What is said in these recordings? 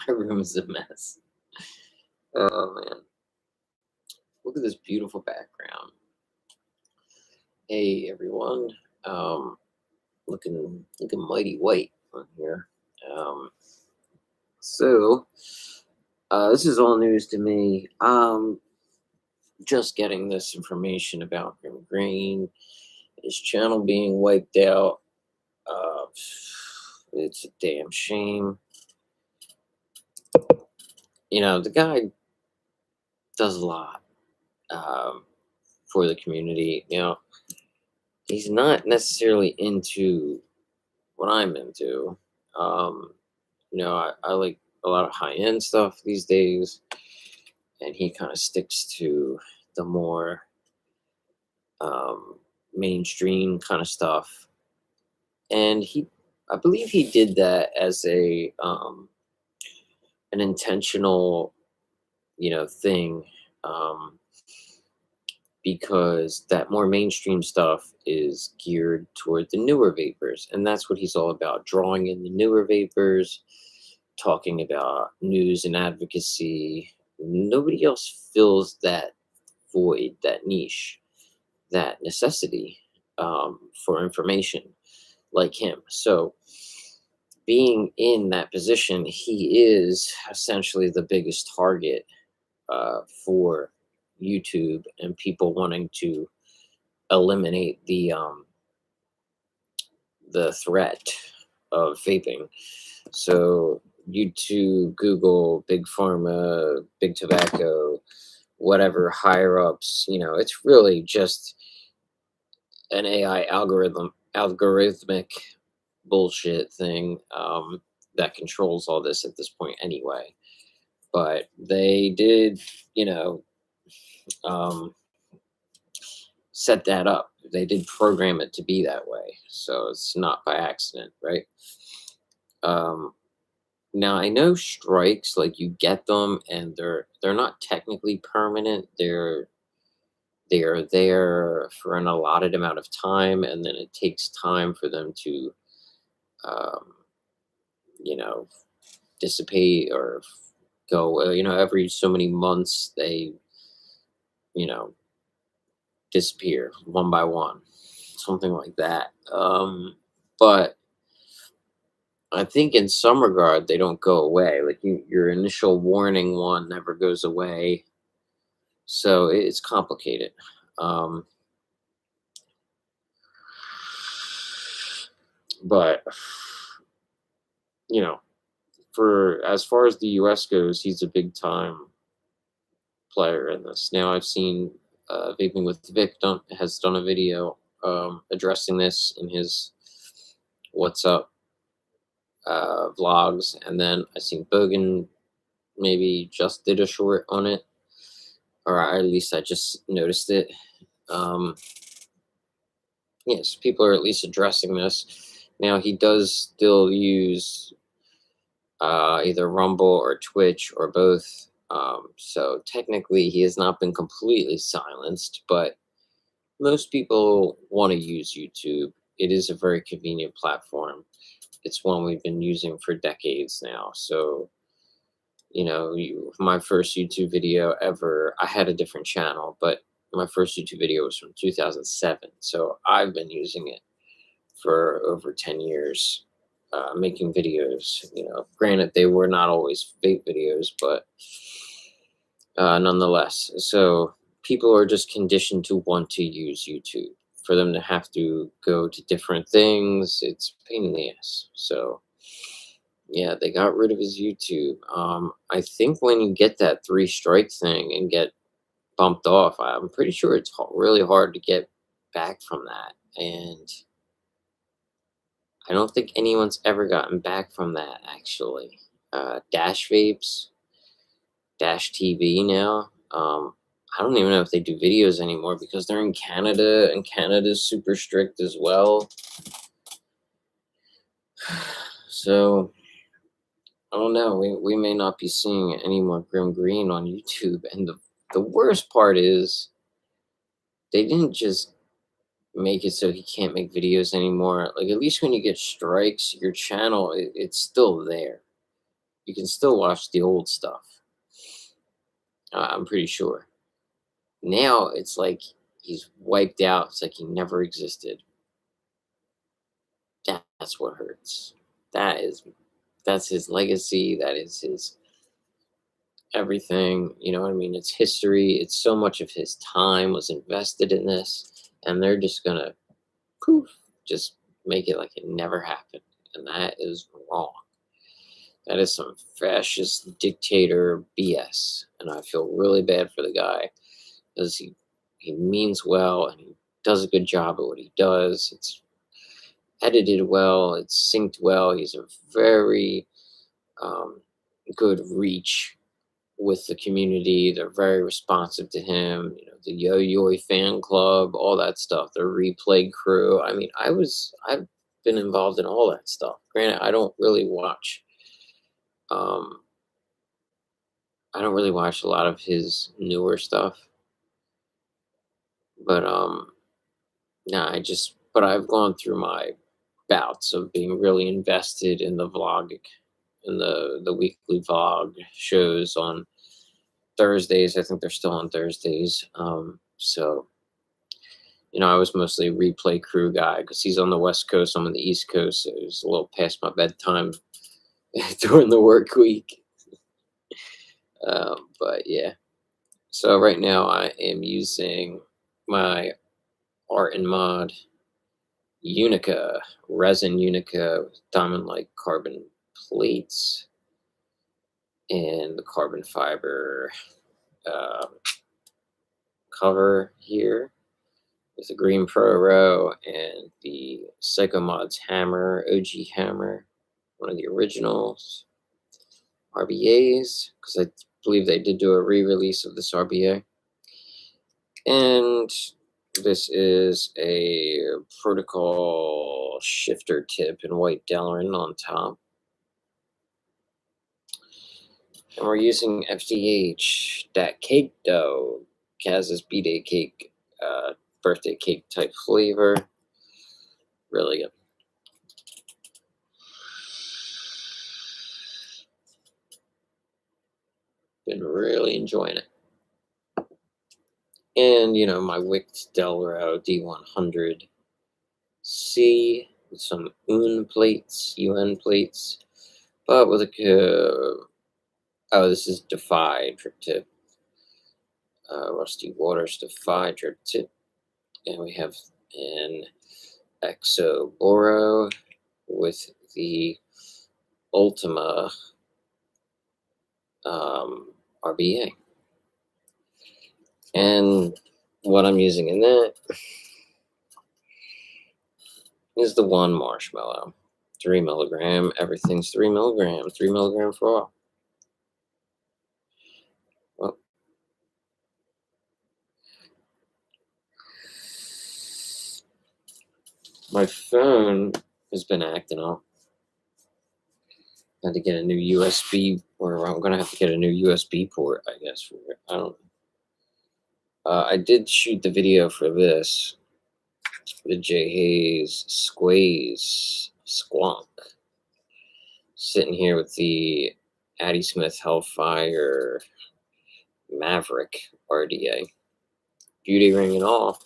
My room is a mess. Oh man, look at this beautiful background. Hey everyone, looking mighty white on here. So this is all news to me. Just getting this information about Grimm Green, his channel being wiped out. It's a damn shame. You know, the guy does a lot for the community. You know, he's not necessarily into what I'm into. You know, I like a lot of high-end stuff these days, and he kind of sticks to the more mainstream kind of stuff. And I believe he did that as an intentional, you know, thing, because that more mainstream stuff is geared toward the newer vapors, and that's what he's all about, drawing in the newer vapors, talking about news and advocacy. Nobody else fills that void, that niche, that necessity for information like him. So being in that position, he is essentially the biggest target for YouTube and people wanting to eliminate the threat of vaping. So YouTube, Google, Big Pharma, Big Tobacco, whatever higher ups, you know, it's really just an AI algorithmic bullshit thing that controls all this at this point anyway. But they did, you know, set that up. They did program it to be that way, so it's not by accident, right? Now I know strikes, like, you get them and they're not technically permanent. They are there for an allotted amount of time, and then it takes time for them to you know, dissipate or go. You know, every so many months they, you know, disappear one by one, something like that. But I think in some regard they don't go away. Like, your initial warning one never goes away, so it's complicated. But you know, for as far as the U.S. goes, he's a big time player in this. Now I've seen Vaping with Vic has done a video addressing this in his What's Up vlogs, and then I seen Bogan maybe just did a short on it, or at least I just noticed it. Yes, people are at least addressing this. Now he does still use either Rumble or Twitch or both. So technically he has not been completely silenced, but most people want to use YouTube. It is a very convenient platform. It's one we've been using for decades now. So, you know, my first YouTube video ever, I had a different channel, but my first YouTube video was from 2007. So I've been using it for over 10 years. Making videos, you know, granted they were not always vape videos, but nonetheless. So people are just conditioned to want to use YouTube. For them to have to go to different things, it's a pain in the ass. So yeah, they got rid of his YouTube. I think when you get that 3-strike thing and get bumped off, I'm pretty sure it's really hard to get back from that. And I don't think anyone's ever gotten back from that, actually. Dash Vapes, Dash TV now. I don't even know if they do videos anymore because they're in Canada, and Canada's super strict as well. So, I don't know. We may not be seeing any more Grimm Green on YouTube. And the worst part is they didn't just make it so he can't make videos anymore. Like, at least when you get strikes, your channel, it's still there. you can still watch the old stuff. I'm pretty sure. Now it's like he's wiped out. It's like he never existed. That's what hurts. That is that's his legacy. That is his everything. You know what I mean? It's history. It's so much of his time was invested in this, and they're just gonna poof, just make it like it never happened. And that is wrong. That is some fascist dictator BS. And I feel really bad for the guy because he means well and he does a good job at what he does. It's edited well, it's synced well. He's a very um, good reach with the community. They're very responsive to him. You know, the Yo Yo fan club, all that stuff. The replay crew. I mean, I've been involved in all that stuff. Granted, Um, I don't really watch a lot of his newer stuff, but no, but I've gone through my bouts of being really invested in the vlog, in the weekly vlog shows on Thursdays. I think they're still on Thursdays. So I was mostly a replay crew guy because he's on the West Coast, I'm on the East Coast, so it was a little past my bedtime during the work week. But yeah, so right now I am using my art and mod Unica, resin Unica with diamond-like carbon plates and the carbon fiber uh, cover here with the Green Pro Row and the Psycho Mods hammer, OG hammer, one of the originals RBAs, because I believe they did do a re-release of this RBA. And this is a protocol shifter tip in white Delrin on top. And we're using FDH, that cake dough, Kaz's B-Day cake, birthday cake type flavor. Really good. Been really enjoying it. And, my Wicked Delro D100C with some UN plates, but with a, this is Defy drip tip. Rusty Waters Defy drip tip. And we have an Exo Boro with the Ultima RBA. And what I'm using in that is the one marshmallow. 3 milligram. Everything's 3 milligram. 3 milligram for all. Well, my phone has been acting up. I had to get a new USB, or I'm gonna have to get a new USB port, I guess. For it. I don't. I did shoot the video for this, the J Hayes Squaze Squonk. Sitting here with the Addie Smith Hellfire Maverick RDA, beauty ring and all.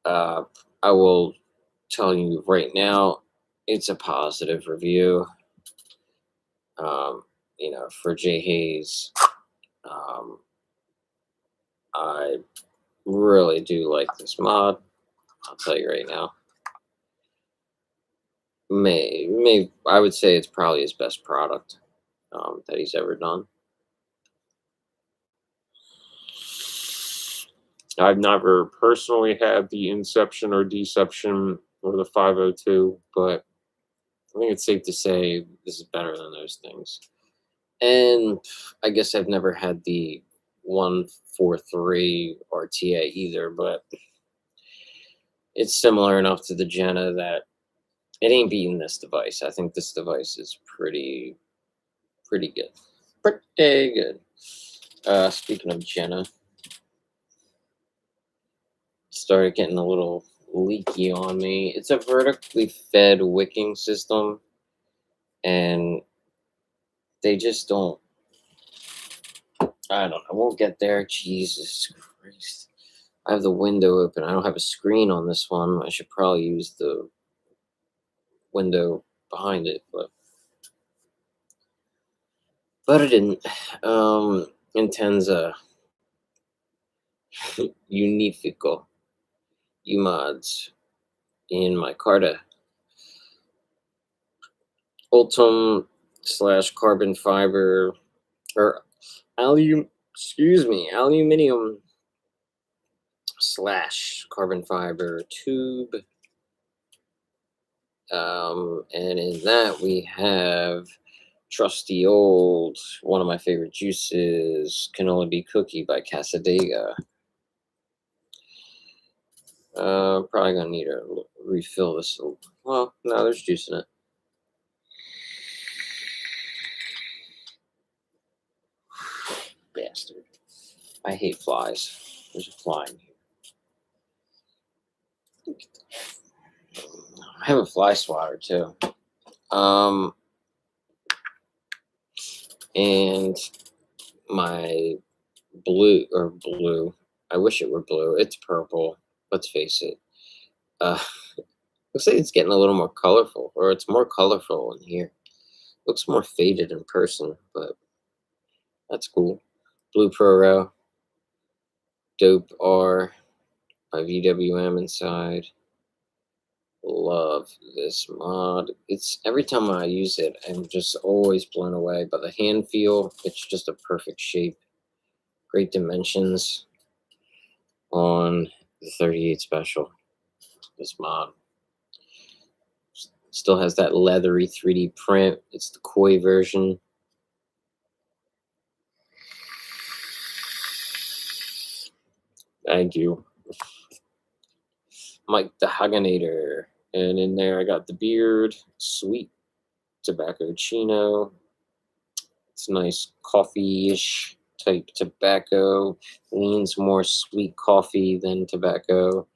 I will tell you right now, it's a positive review. For J Hayes, I really do like this mod. I'll tell you right now. I would say it's probably his best product that he's ever done. I've never personally had the Inception or Deception or the 502, but I think it's safe to say this is better than those things. And I guess I've never had the 143 RTA either, but it's similar enough to the Jenna that it ain't beating this device. I think this device is pretty good. Pretty good. Speaking of Jenna, started getting a little leaky on me. It's a vertically fed wicking system, and they just don't. I don't know. We'll get there. Jesus Christ. I have the window open. I don't have a screen on this one. I should probably use the window behind it, but I didn't. Intenza Unifico UMODs in my Carta Ultum / carbon fiber or aluminium / carbon fiber tube. And in that we have trusty old, one of my favorite juices, Canola Bee Cookie by Casadega. Probably gonna need to refill this. Well, no, there's juice in it. Bastard. I hate flies. There's a fly in here. I have a fly swatter too. And my blue. I wish it were blue. It's purple. Let's face it. Looks like it's getting a little more colorful, or it's more colorful in here. Looks more faded in person, but that's cool. Blue Pro Dope R by VWM inside. Love this mod. It's every time I use it, I'm just always blown away by the hand feel. It's just a perfect shape. Great dimensions on the 38 special. This mod still has that leathery 3D print. It's the koi version. Thank you. Mike the Haganator. And in there I got the beard, sweet tobacco chino. It's nice coffee-ish type tobacco. Leans more sweet coffee than tobacco.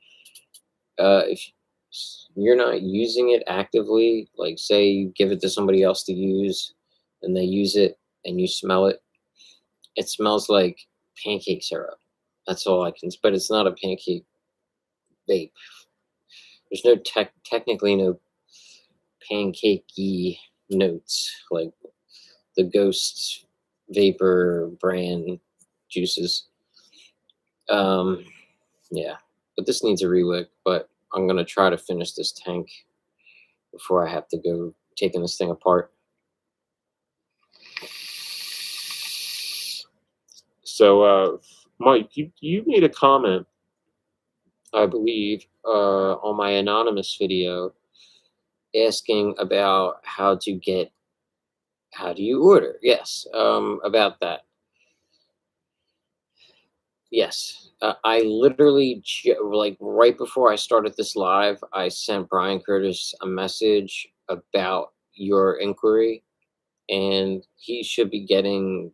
If you're not using it actively, like say you give it to somebody else to use and they use it and you smell it, it smells like pancake syrup. That's all I can, but it's not a pancake vape. There's no technically no pancakey notes like the Ghost Vapor brand juices. Yeah, but this needs a rewick, but I'm gonna try to finish this tank before I have to go taking this thing apart. So, Mike, you made a comment, I believe, on my anonymous video asking about how do you order? Yes, about that. Yes, I literally, like right before I started this live, I sent Brian Curtis a message about your inquiry, and he should be getting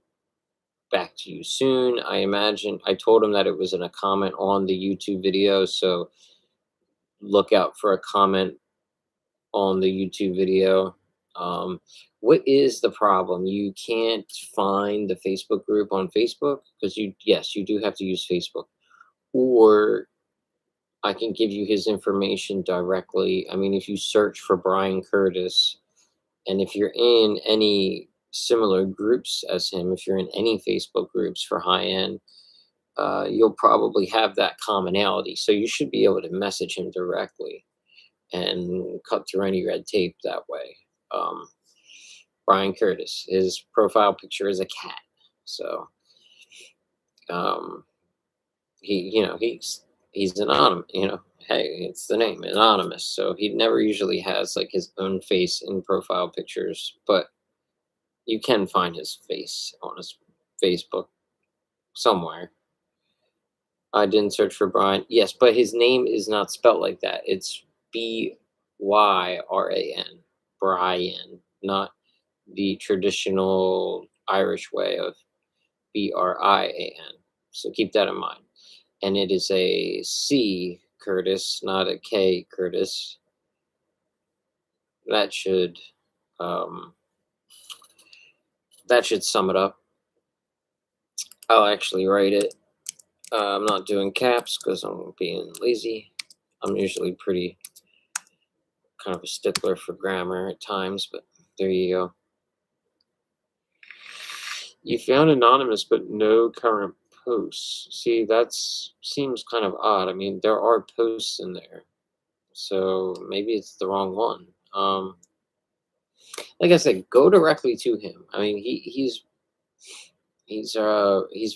back to you soon. I imagine I told him that it was in a comment on the YouTube video, so look out for a comment on the YouTube video. What is the problem? You can't find the Facebook group on Facebook because yes, you do have to use Facebook, or I can give you his information directly. I mean, if you search for Brian Curtis, and if you're in any similar groups as him, if you're in any Facebook groups for high end, you'll probably have that commonality. So you should be able to message him directly and cut through any red tape that way. Brian Curtis, his profile picture is a cat. So he's anonymous, hey, it's the name, anonymous. So he never usually has like his own face in profile pictures, but you can find his face on his Facebook somewhere. I didn't search for Brian. Yes, but his name is not spelled like that. It's Byran, Brian, not the traditional Irish way of Brian. So keep that in mind. And it is a C Curtis, not a K Curtis. That should that should sum it up. I'll actually write it. I'm not doing caps because I'm being lazy. I'm usually pretty kind of a stickler for grammar at times, but there you go. You found anonymous but no current posts. See, that seems kind of odd. I mean, there are posts in there, so maybe it's the wrong one. Like I said, go directly to him. I mean, he's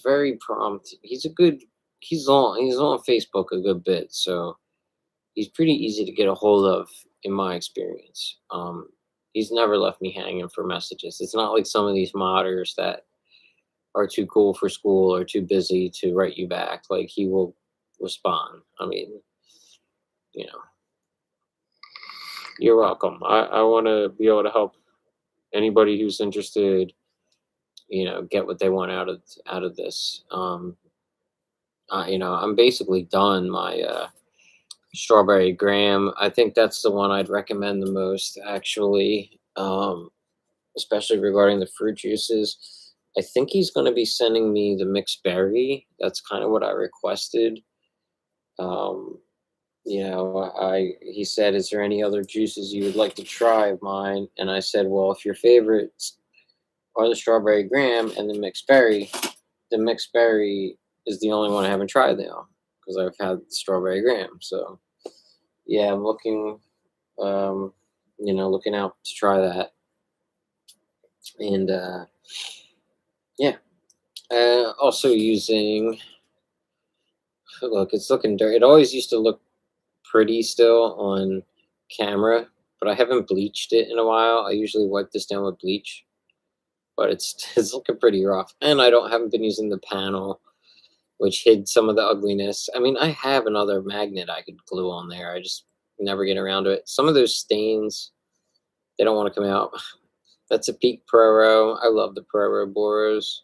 very prompt. He's on Facebook a good bit, so he's pretty easy to get a hold of in my experience. He's never left me hanging for messages. It's not like some of these modders that are too cool for school or too busy to write you back. Like, he will respond. I mean, you know, you're welcome. I want to be able to help anybody who's interested, get what they want out of this. I'm basically done my strawberry graham. I think that's the one I'd recommend the most, actually, especially regarding the fruit juices. I think he's going to be sending me the mixed berry. That's kind of what I requested. Um, he said, "Is there any other juices you would like to try of mine?" And I said, "Well, if your favorites are the strawberry graham and the mixed berry is the only one I haven't tried now because I've had strawberry graham." So yeah, I'm looking out to try that. And yeah, also using. Look, it's looking dirty. It always used to look pretty still on camera, but I haven't bleached it in a while. I usually wipe this down with bleach, but it's looking pretty rough. And I haven't been using the panel, which hid some of the ugliness. I mean, I have another magnet I could glue on there. I just never get around to it. Some of those stains, they don't want to come out. That's a Peak Pro. I love the Pro Boros.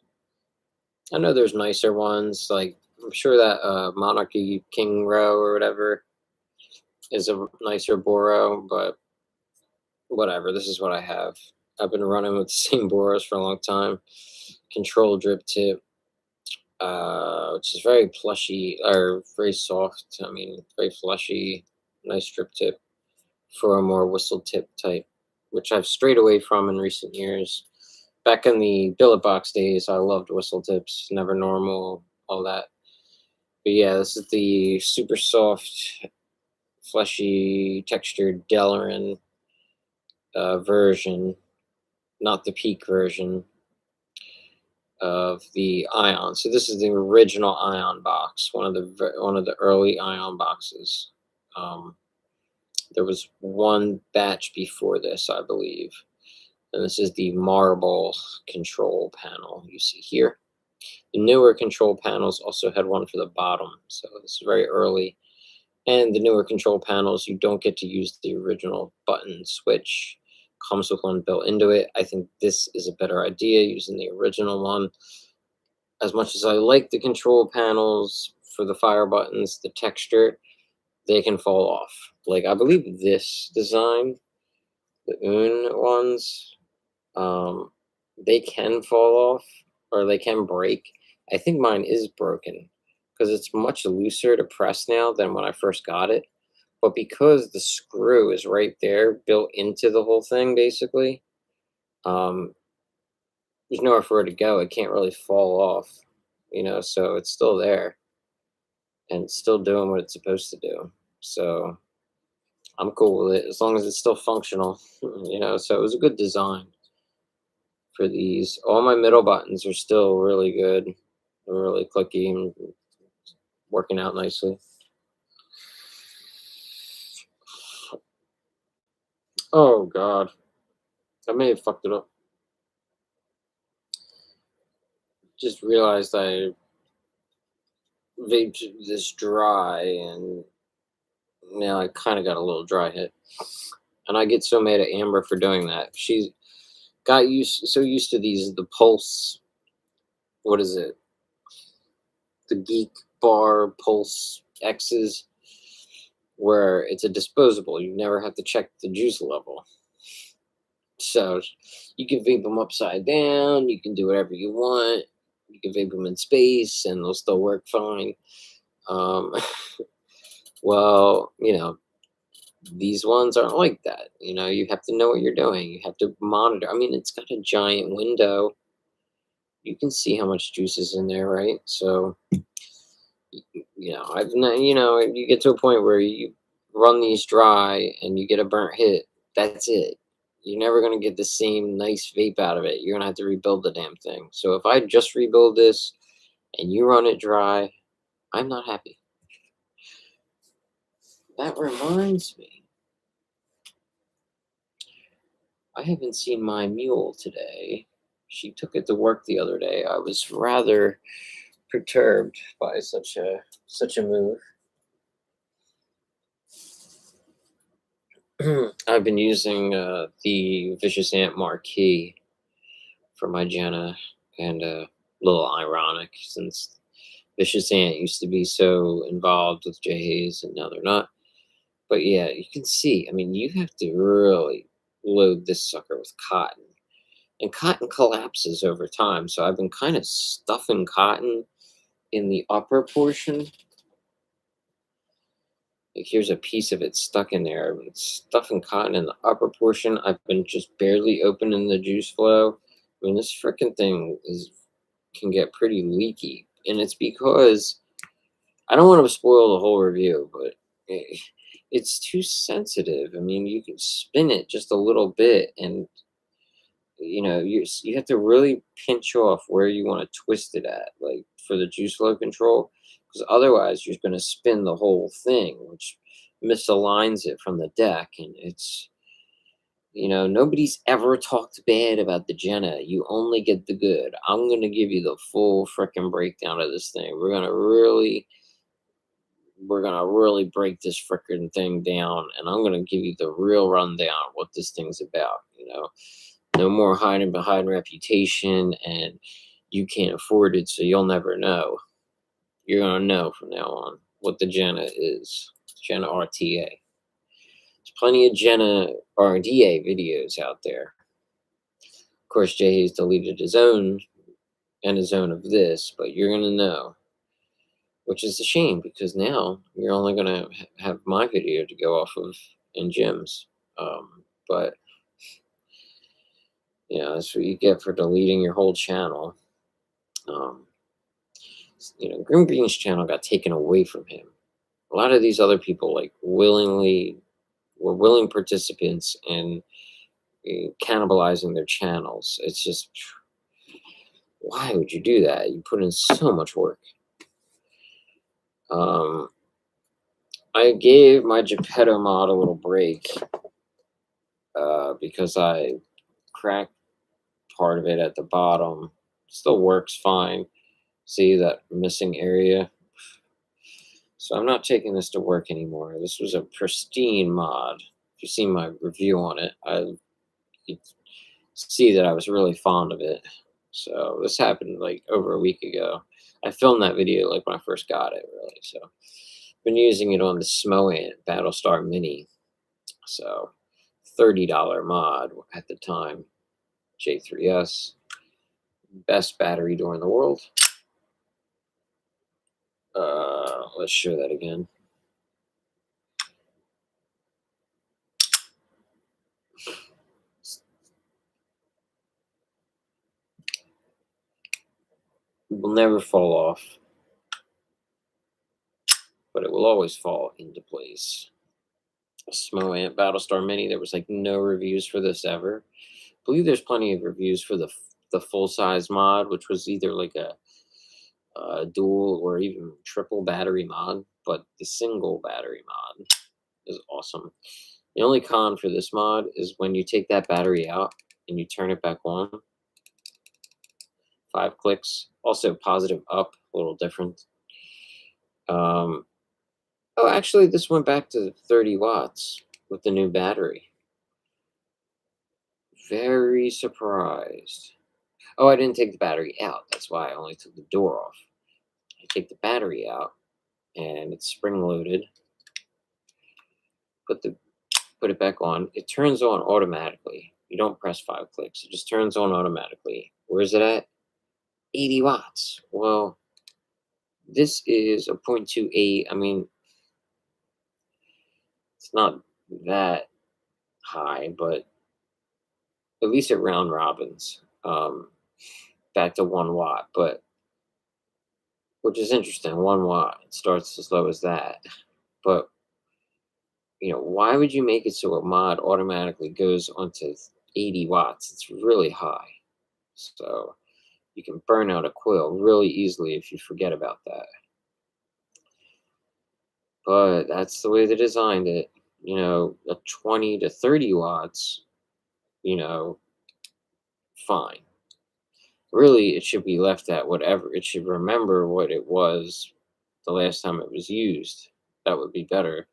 I know there's nicer ones, like I'm sure that Monarchy King Row or whatever is a nicer Boro, but whatever. This is what I have. I've been running with the same Boros for a long time. Control drip tip, which is very plushy or very soft. I mean, very fleshy, nice drip tip for a more whistle tip type, which I've strayed away from in recent years. Back in the billet box days, I loved whistle tips, never normal, all that. But yeah, this is the super soft, fleshy, textured Delrin version, not the Peak version of the Ion. So this is the original Ion box, one of the early Ion boxes. There was one batch before this, I believe, and this is the marble control panel you see here. The newer control panels also had one for the bottom, so this is very early. And the newer control panels, you don't get to use the original button switch. Comes with one built into it. I think this is a better idea, using the original one. As much as I like the control panels for the fire buttons, the texture, they can fall off. Like, I believe this design, the Un ones, they can fall off or they can break. I think mine is broken because it's much looser to press now than when I first got it. But because the screw is right there, built into the whole thing, basically, um, there's nowhere for it to go. It can't really fall off, so it's still there and it's still doing what it's supposed to do. So I'm cool with it as long as it's still functional, So it was a good design for these. All my middle buttons are still really good. They're really clicky and working out nicely. Oh God, I may have fucked it up. Just realized I vaped this dry, and now I kind of got a little dry hit. And I get so mad at Amber for doing that. She got so used to the Pulse. What is it? The Geek Bar Pulse X's, where it's a disposable. You never have to check the juice level. So you can vape them upside down. You can do whatever you want. You can vape them in space, and they'll still work fine. Um, well, these ones aren't like that. You have to know what you're doing. You have to monitor. I mean, it's got a giant window. You can see how much juice is in there, right? So, you get to a point where you run these dry and you get a burnt hit. That's it. You're never going to get the same nice vape out of it. You're going to have to rebuild the damn thing. So if I just rebuild this and you run it dry, I'm not happy. That reminds me, I haven't seen my mule today. She took it to work the other day. I was rather perturbed by such a move. I've been using the Vicious Ant marquee for my Jenna, and a little ironic since Vicious Ant used to be so involved with Jay Hayes, and now they're not. But yeah, you can see. I mean, you have to really load this sucker with cotton, and cotton collapses over time. So I've been kind of stuffing cotton in the upper portion. Like here's a piece of it stuck in there. I've been stuffing cotton in the upper portion. I've been just barely opening the juice flow. I mean, this freaking thing can get pretty leaky, and it's because I don't want to spoil the whole review, but it's too sensitive. I mean, you can spin it just a little bit, and you have to really pinch off where you want to twist it at, like for the juice flow control, because otherwise you're going to spin the whole thing, which misaligns it from the deck, and it's nobody's ever talked bad about the Jenna. You only get the good. I'm going to give you the full frickin' breakdown of this thing. We're gonna really break this frickin' thing down, and I'm gonna give you the real rundown of what this thing's about. No more hiding behind reputation, and you can't afford it, so you'll never know. You're gonna know from now on what the Jenna is. Jenna RTA. There's plenty of Jenna RDA videos out there. Of course, Jay Hayes deleted his own and his own of this, but you're gonna know. Which is a shame because now you're only going to have my video to go off of in Jim's. But, that's what you get for deleting your whole channel. Grimm Green's channel got taken away from him. A lot of these other people, like, were willing participants in cannibalizing their channels. It's just, why would you do that? You put in so much work. I gave my Geppetto mod a little break because I cracked part of it at the bottom. Still works fine. See that missing area? So I'm not taking this to work anymore. This was a pristine mod. If you've seen my review on it, you see that I was really fond of it. So this happened like over a week ago. I filmed that video like when I first got it, really. So I've been using it on the Smoant Battlestar Mini. So $30 mod at the time. J3S. Best battery door in the world. Let's show that again. It will never fall off, but it will always fall into place. Smoant Battlestar Mini. There was like no reviews for this ever. I believe there's plenty of reviews for the full size mod, which was either like a dual or even triple battery mod, but the single battery mod is awesome. The only con for this mod is when you take that battery out and you turn it back on. 5 clicks. Also positive up, a little different. Oh, actually, this went back to 30 watts with the new battery. Very surprised. Oh, I didn't take the battery out. That's why I only took the door off. I take the battery out, and it's spring-loaded. Put it back on. It turns on automatically. You don't press 5 clicks. It just turns on automatically. Where is it at? 80 watts. Well, this is a 0.28. I mean, it's not that high, but at least it round robins back to 1 watt. But which is interesting. 1 watt. It starts as low as that. But why would you make it so a mod automatically goes onto 80 watts? It's really high. So you can burn out a coil really easily if you forget about that. But that's the way they designed it. A 20 to 30 watts, fine. Really, it should be left at whatever. It should remember what it was the last time it was used. That would be better.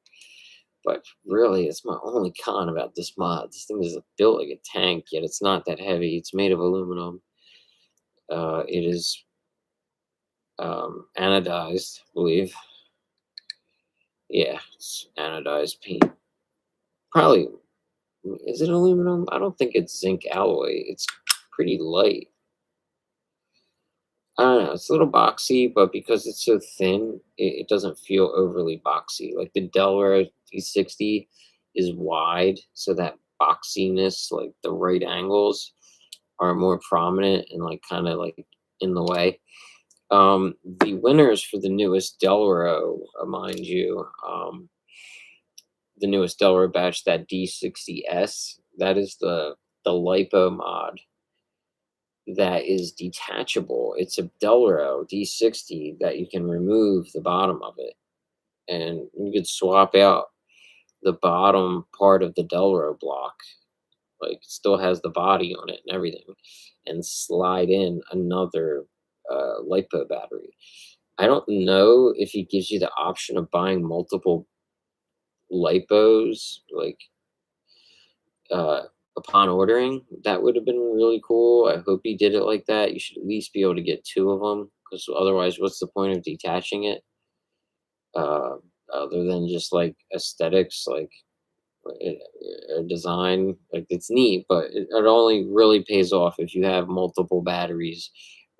But really, it's my only con about this mod. This thing is built like a tank, yet it's not that heavy. It's made of aluminum. It is anodized, I believe. Yeah, it's anodized paint. Probably, is it aluminum? I don't think it's zinc alloy. It's pretty light. I don't know. It's a little boxy, but because it's so thin, it doesn't feel overly boxy. Like the Delaware D60 is wide, so that boxiness, like the right angles, are more prominent and like kind of like in the way. The winners for the newest Delaware, mind you, the newest Delaware batch, that D60S, that is the LiPo mod that is detachable. It's a Delro D60 that you can remove the bottom of it, and you could swap out the bottom part of the Delro block, like it still has the body on it and everything, and slide in another LiPo battery. I don't know if he gives you the option of buying multiple LiPos, like upon ordering. That would have been really cool. I hope he did it like that. You should at least be able to get 2 of them, because otherwise, what's the point of detaching it? Uh, Other than just like aesthetics, like design, like it's neat, but it only really pays off if you have multiple batteries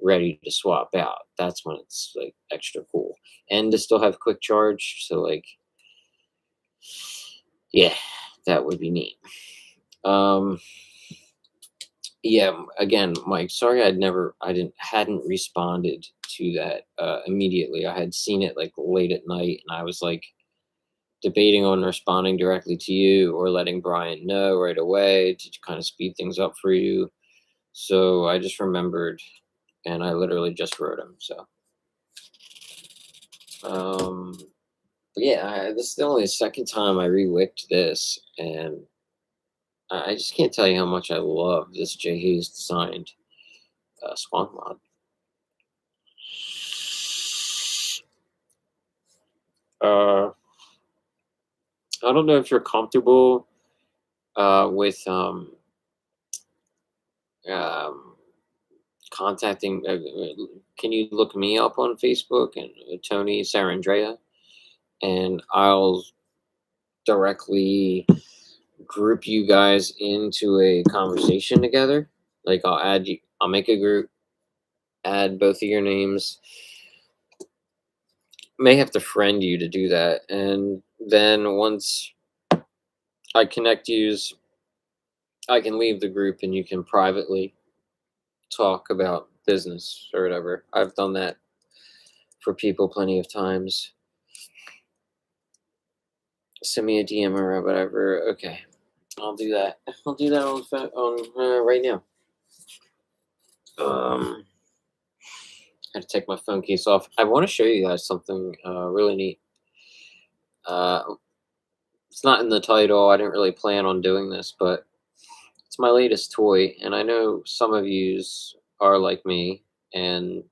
ready to swap out. That's when it's like extra cool, and to still have quick charge. So like, yeah, that would be neat. Yeah, again, Mike, sorry hadn't responded to that immediately. I had seen it like late at night, and I was like debating on responding directly to you or letting Brian know right away to kind of speed things up for you. So I just remembered, and I literally just wrote him. So, but yeah, this is only the second time I re-wicked this, and I just can't tell you how much I love this Jay Hayes designed Swan mod. I don't know if you're comfortable with contacting. Can you look me up on Facebook and Tony Sarandrea, and I'll directly group you guys into a conversation together. Like I'll add you. I'll make a group, add both of your names. May have to friend you to do that, and then once I connect yous, I can leave the group and you can privately talk about business or whatever. I've done that for people plenty of times. Send me a DM or whatever. Okay, I'll do that. I'll do that on right now. I had to take my phone case off. I want to show you guys something really neat. It's not in the title. I didn't really plan on doing this, but it's my latest toy, and I know some of yous are like me and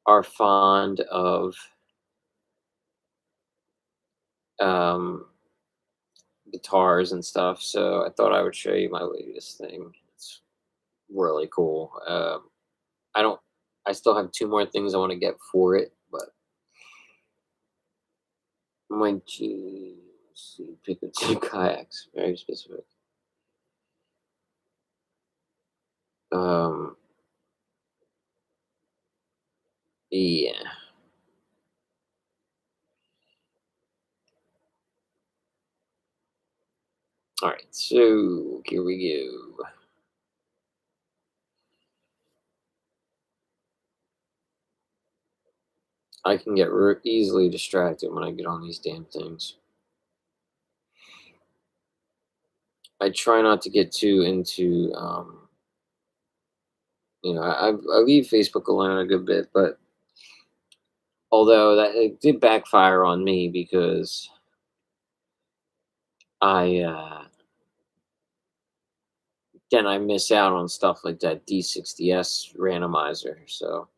are fond of um, guitars and stuff. So I thought I would show you my latest thing. It's really cool. I don't. I still have 2 more things I want to get for it, but my G. See, pick up 2 kayaks. Very specific. Um, yeah. All right, so here we go. I can get easily distracted when I get on these damn things. I try not to get too into, I leave Facebook alone a good bit, but although that it did backfire on me because I then I miss out on stuff like that D60S randomizer. So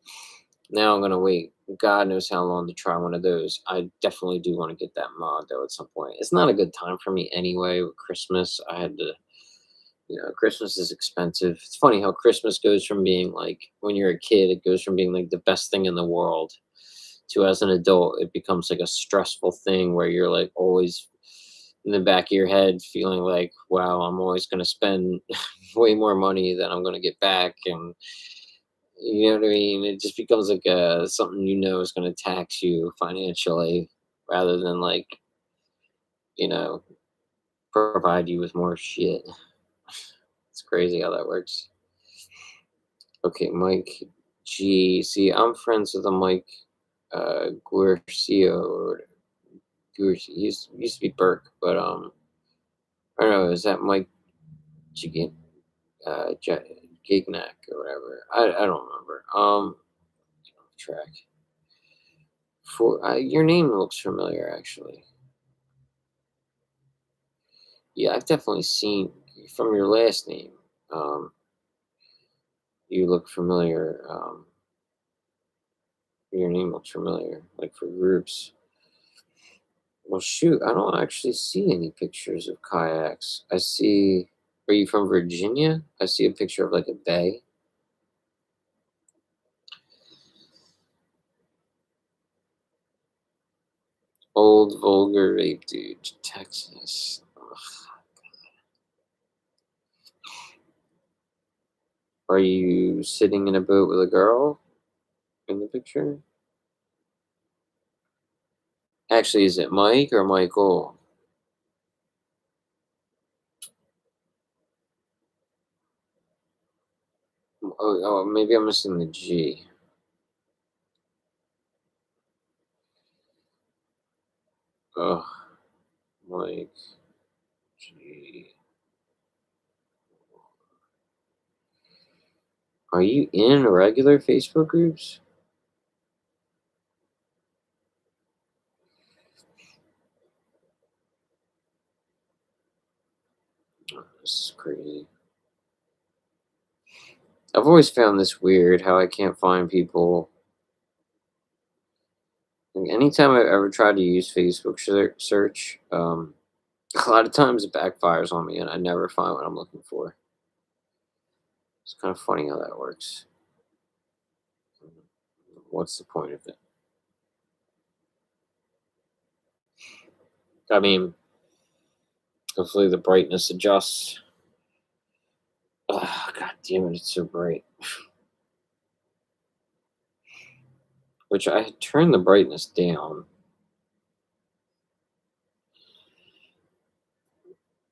now I'm gonna wait. God knows how long to try one of those. I definitely do want to get that mod though at some point. It's not a good time for me anyway. With Christmas, I had to. Christmas is expensive. It's funny how Christmas goes from being like when you're a kid, it goes from being like the best thing in the world to as an adult, it becomes like a stressful thing where you're like always in the back of your head feeling like, wow, I'm always going to spend way more money than I'm going to get back. And you know what I mean? It just becomes like something is going to tax you financially rather than like, you know, provide you with more shit. It's crazy how that works. Okay, Mike G. See, I'm friends with a Mike Guercio or Guercio. He used to be Burke, but I don't know. Is that Mike Gigant Gignac or whatever? I don't remember. Track for your name looks familiar actually. Yeah, I've definitely seen from your last name. Um, you look familiar. Your name looks familiar, like for groups. Well, shoot, I don't actually see any pictures of kayaks. I see. Are you from Virginia? I see a picture of like a bay. Old vulgar rape dude, Texas. Ugh. Are you sitting in a boat with a girl in the picture? Actually, is it Mike or Michael? Oh, maybe I'm missing the G. Oh, Mike G. Are you in regular Facebook groups? Oh, this is crazy. I've always found this weird how I can't find people. Like, anytime I've ever tried to use Facebook search, a lot of times it backfires on me and I never find what I'm looking for. It's kind of funny how that works. What's the point of it? I mean, hopefully the brightness adjusts. Oh, God damn it, it's so bright. Which I had turned the brightness down.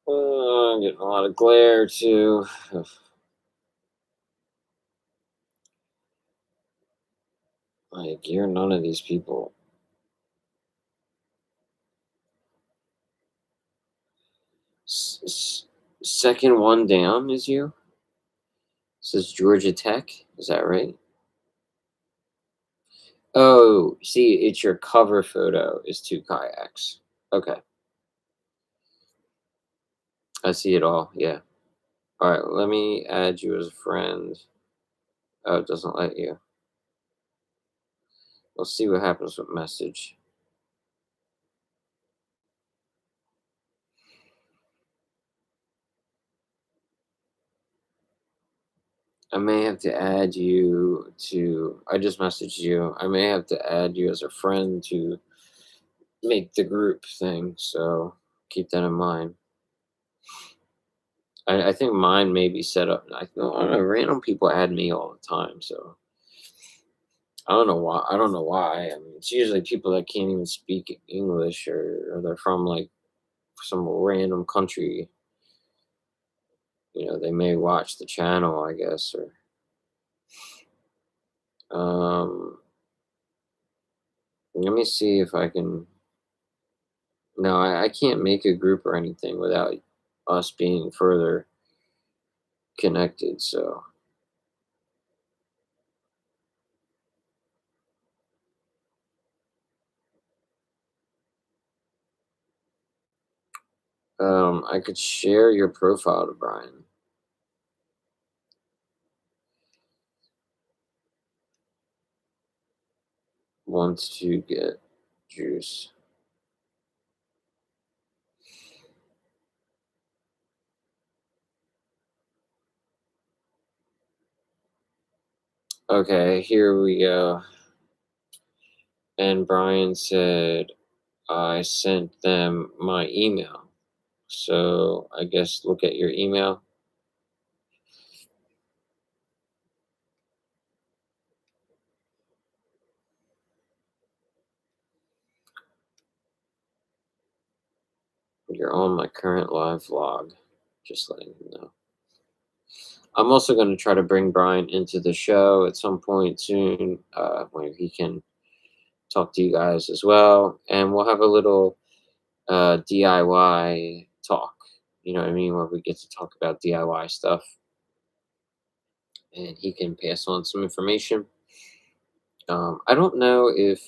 I'm getting a lot of glare too. Like, you're none of these people. Second one down is you? Says Georgia Tech. Is that right? Oh, see, it's your cover photo is two kayaks. Okay, I see it all. Yeah. All right, let me add you as a friend. Oh, it doesn't let you. We'll see what happens with message. I may have to add you to. I just messaged you. I may have to add you as a friend to make the group thing. So keep that in mind. I think mine may be set up. I don't know. Random people add me all the time, so I don't know why. I don't know why. I mean, it's usually people that can't even speak English, or they're from like some random country. They may watch the channel, I guess, or um. Let me see if I can. No, I can't make a group or anything without us being further connected. So I could share your profile to Brian. Wants to get juice. Okay, here we go. And Brian said I sent them my email. So I guess look at your email. You're on my current live vlog. Just letting you know. I'm also going to try to bring Brian into the show at some point soon, where he can talk to you guys as well, and we'll have a little DIY talk. You know what I mean, where we get to talk about DIY stuff, and he can pass on some information. I don't know if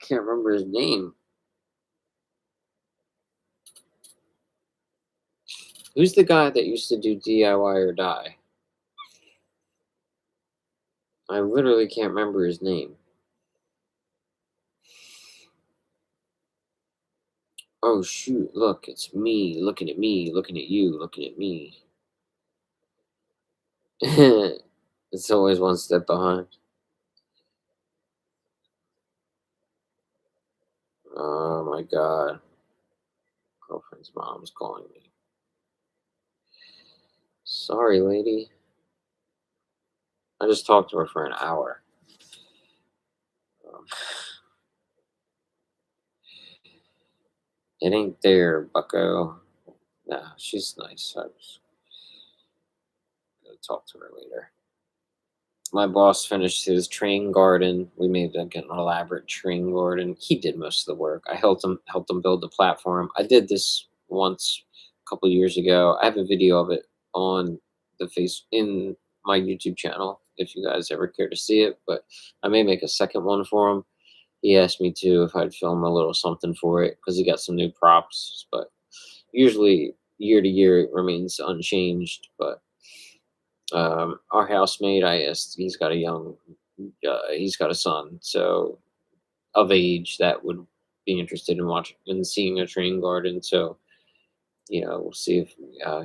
can't remember his name. Who's the guy that used to do DIY or die? I literally can't remember his name. Oh shoot, look, it's me looking at me, looking at you, looking at me. It's always one step behind. Oh my god. Girlfriend's mom's calling me. Sorry, lady. I just talked to her for an hour. Um, it ain't there, bucko. Nah, she's nice. I was gonna talk to her later. My boss finished his train garden. We made like an elaborate train garden. He did most of the work. I helped him build the platform. I did this once a couple years ago. I have a video of it on the face in my YouTube channel if you guys ever care to see it. But I may make a second one for him. He asked me to if I'd film a little something for it because he got some new props. But usually year to year it remains unchanged. But our housemate, I asked, he's got a son, so of age that would be interested in watching and seeing a train garden. So, we'll see if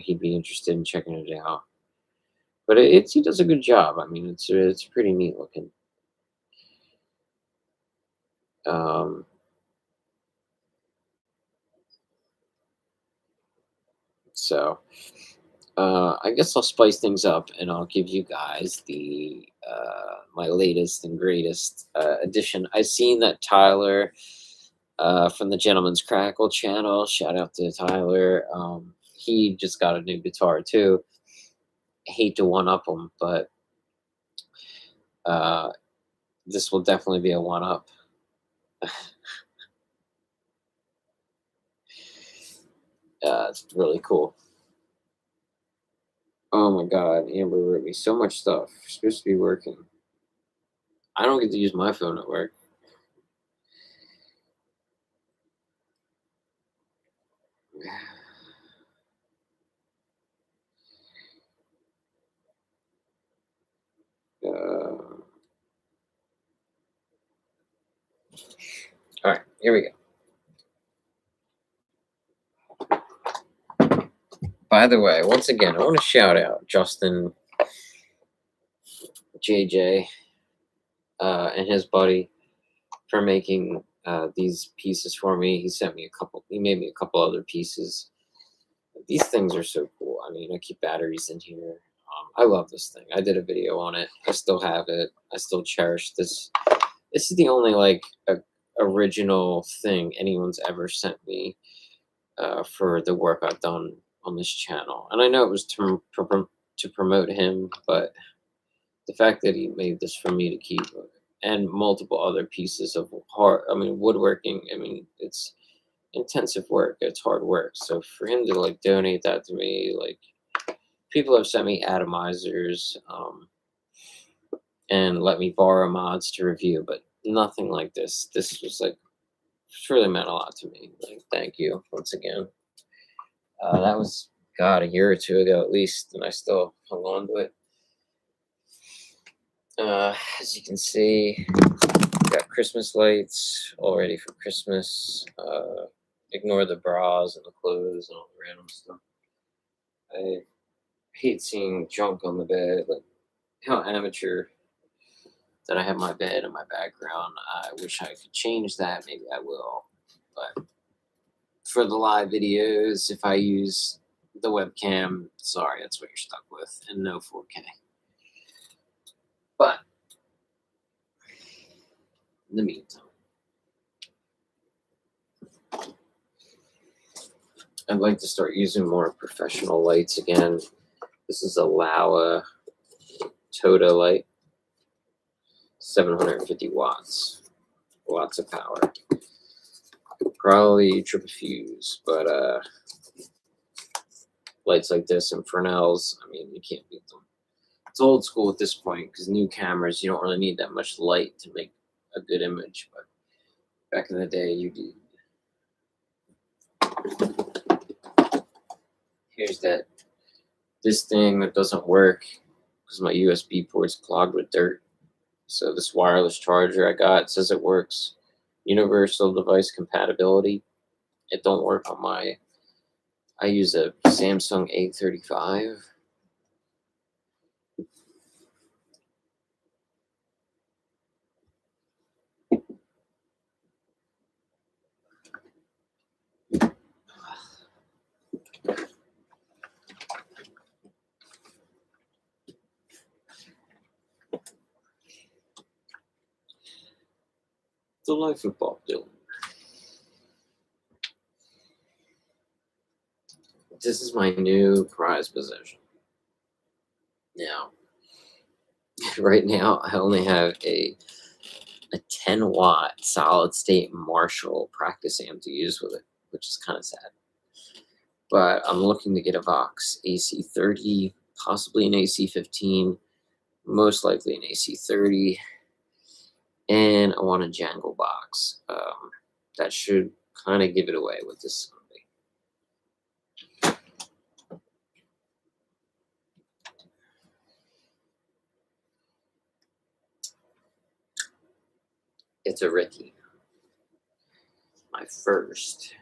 he'd be interested in checking it out. But he does a good job. I mean, it's pretty neat looking. Um, so I guess I'll spice things up and I'll give you guys the my latest and greatest addition. I've seen that Tyler from the Gentleman's Crackle channel. Shout out to Tyler. He just got a new guitar too. Hate to one up him, but uh, this will definitely be a one up. It's really cool. Oh my god, Amber wrote me so much stuff. It's supposed to be working. I don't get to use my phone at work. All right, here we go. By the way, once again, I want to shout out Justin, JJ, and his buddy for making these pieces for me. He sent me a couple. He made me a couple other pieces. These things are so cool. I mean, I keep batteries in here. I love this thing. I did a video on it. I still have it. I still cherish this. This is the only like original thing anyone's ever sent me for the work I've done on this channel. And I know it was to promote him, but the fact that he made this for me to keep, and multiple other pieces of woodworking. I mean, it's intensive work. It's hard work. So for him to like donate that to me, like people have sent me atomizers and let me borrow mods to review, but nothing like this. This was like, it's really meant a lot to me. Like, thank you once again. That was, God, a year or two ago at least, and I still hung on to it. As you can see, got Christmas lights all ready for Christmas. Ignore the bras and the clothes and all the random stuff. I hate seeing junk on the bed. Like how amateur that I have my bed and my background. I wish I could change that. Maybe I will. But for the live videos, if I use the webcam, sorry, that's what you're stuck with, and no 4K. But in the meantime, I'd like to start using more professional lights again. This is a Laowa Toda light, 750 watts, lots of power. Probably trip a fuse, but lights like this and Fresnels, I mean, you can't beat them. It's old school at this point because new cameras, you don't really need that much light to make a good image, but back in the day, you did. Here's this thing that doesn't work because my USB port's clogged with dirt. So this wireless charger I got says it works. Universal device compatibility. It don't work on my. I use a Samsung A35. The life of Bob Dylan. This is my new prized possession. Now, right now, I only have a 10-watt solid-state Marshall practice amp to use with it, which is kind of sad. But I'm looking to get a Vox AC30, possibly an AC15, most likely an AC30, and I want a Jangle box. That should kind of give it away with this Sunday. It's a Ricky. My first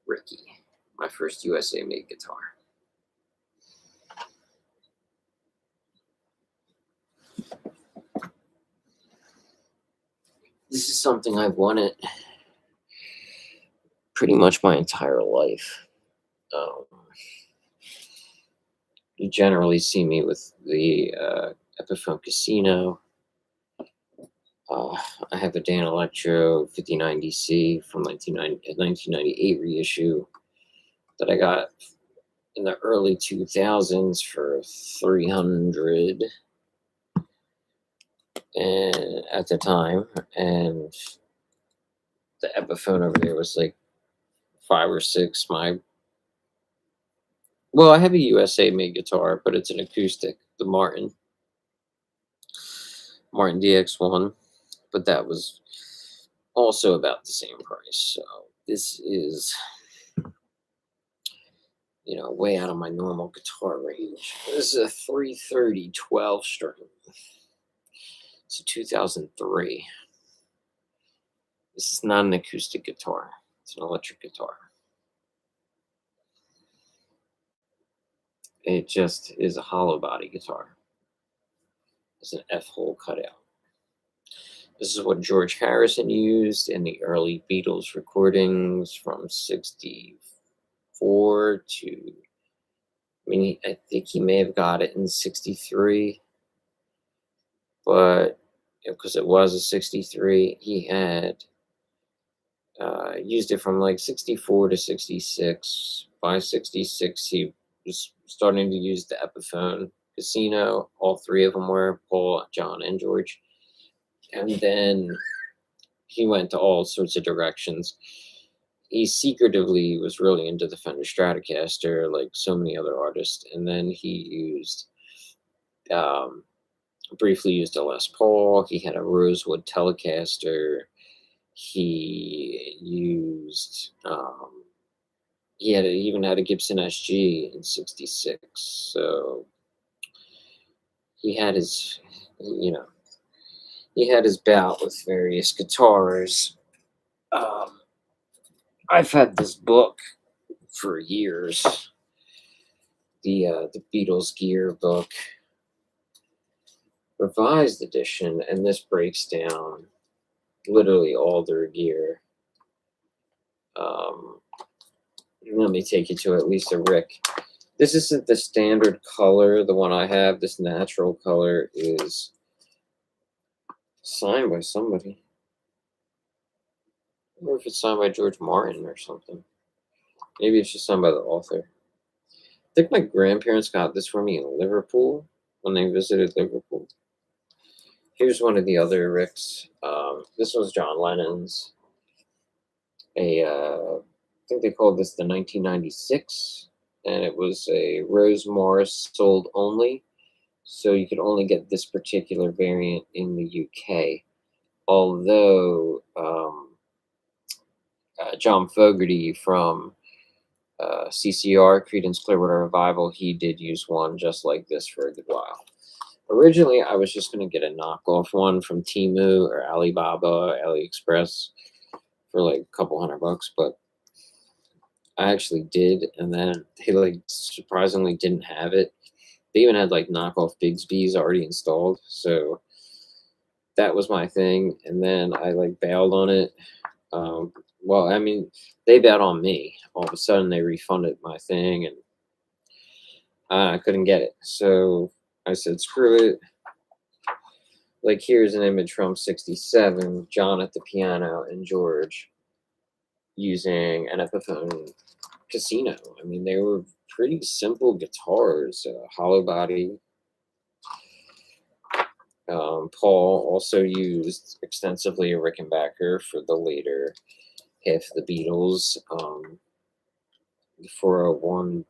Ricky. My first USA made guitar. This is something I've wanted pretty much my entire life. You generally see me with the Epiphone Casino. I have a Dan Electro 59DC from 1998 reissue that I got in the early 2000s for $300 and at the time, and the Epiphone over there was like $5 or $6. Well, I have a USA made guitar, but it's an acoustic, the Martin DX1, but that was also about the same price. So this is, way out of my normal guitar range. This is a 330 12 string. It's a 2003. This is not an acoustic guitar. It's an electric guitar. It just is a hollow body guitar. It's an F-hole cutout. This is what George Harrison used in the early Beatles recordings from 64 to, I mean, I think he may have got it in 63, but because it was a 63, he had used it from like 64 to 66. By 66, he was starting to use the Epiphone Casino. All three of them were Paul, John, and George. And then he went to all sorts of directions. He secretively was really into the Fender Stratocaster, like so many other artists. And then he used, briefly used a Les Paul. He had a Rosewood Telecaster. He used, even had a Gibson SG in '66. So he had his, you know, he had his bout with various guitars. I've had this book for years, the Beatles Gear book, revised edition, and this breaks down literally all their gear. Let me take you to at least a Rick. This isn't the standard color. The one I have, this natural color, is signed by somebody. I wonder if it's signed by George Martin or something. Maybe it's just signed by the author. I think my grandparents got this for me in Liverpool when they visited Liverpool. Here's one of the other Ricks. This was John Lennon's. I think they called this the 1996, and it was a Rose Morris sold only, so you could only get this particular variant in the UK. Although John Fogerty from CCR, Creedence Clearwater Revival, he did use one just like this for a good while. Originally, I was just going to get a knockoff one from Temu or Alibaba, AliExpress for like a couple $100, but I actually did, and then they like surprisingly didn't have it. They even had like knockoff Bigsby's already installed, so that was my thing. And then I like bailed on it. Well, I mean, they bet on me. All of a sudden, they refunded my thing, and I couldn't get it. So I said, screw it. Like, here's an image from '67, John at the piano and George using an Epiphone Casino. I mean, they were pretty simple guitars, hollow body. Paul also used extensively a Rickenbacker for the later half of the Beatles. The 401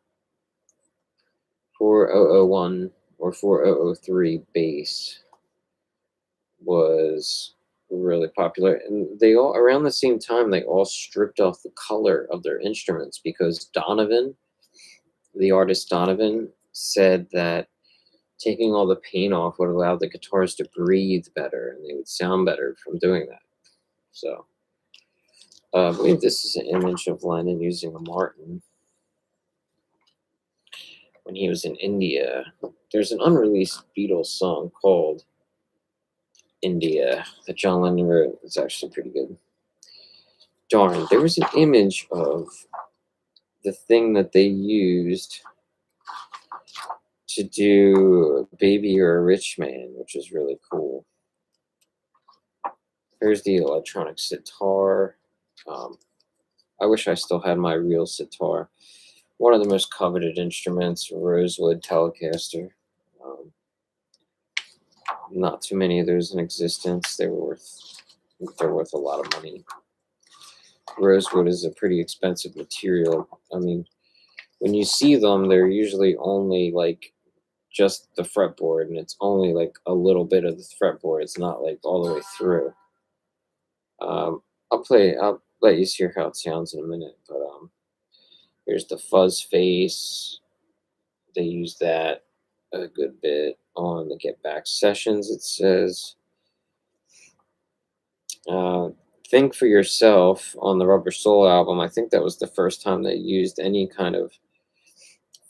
or 4003 bass was really popular, and they all, around the same time, they all stripped off the color of their instruments because Donovan, the artist Donovan, said that taking all the paint off would allow the guitars to breathe better and they would sound better from doing that. So I believe this is an image of Lennon using a Martin when he was in India. There's an unreleased Beatles song called India that John Lennon wrote. It's actually pretty good. Darn, there was an image of the thing that they used to do Baby You're a Rich Man, which is really cool. There's the electronic sitar. I wish I still had my real sitar. One of the most coveted instruments, Rosewood Telecaster. Not too many of those in existence. They're worth a lot of money. Rosewood is a pretty expensive material. I mean, when you see them, they're usually only like just the fretboard, and it's only like a little bit of the fretboard. It's not like all the way through. I'll let you hear how it sounds in a minute, but here's the fuzz face. They use that a good bit on the Get Back sessions, it says. Think for Yourself on the Rubber Soul album. I think that was the first time they used any kind of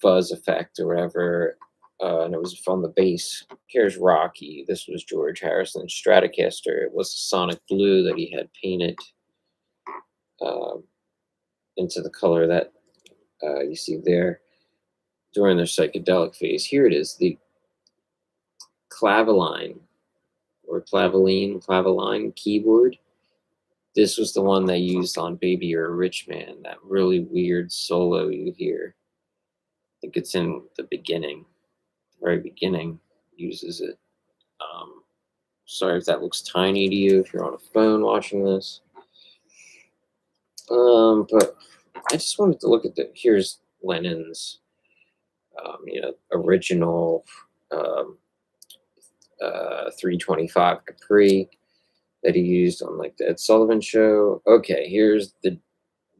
fuzz effect or whatever. and it was from the bass. Here's Rocky. This was George Harrison. Stratocaster. It was a sonic blue that he had painted um, into the color that you see there during their psychedelic phase. Here it is, the claveline or claveline keyboard. This was the one they used on Baby You're a Rich Man, that really weird solo you hear. I think it's in the beginning, the very beginning uses it. Sorry if that looks tiny to you if you're on a phone watching this. But I just wanted to look at here's Lennon's, original 325 Capri that he used on like the Ed Sullivan Show. Okay, here's the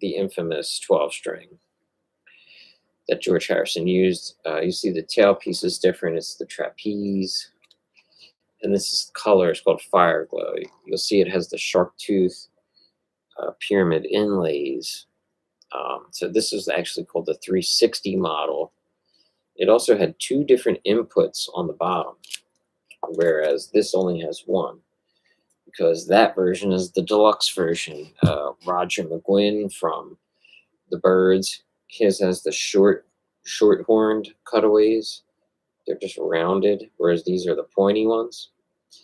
infamous 12 string that George Harrison used. You see the tailpiece is different. It's the trapeze. And this is color. It's called Fire Glow. You'll see it has the shark tooth pyramid inlays. So this is actually called the 360 model. It also had two different inputs on the bottom, whereas this only has one, because that version is the deluxe version. Roger McGuinn from the Byrds, his has the short horned cutaways. They're just rounded, whereas these are the pointy ones.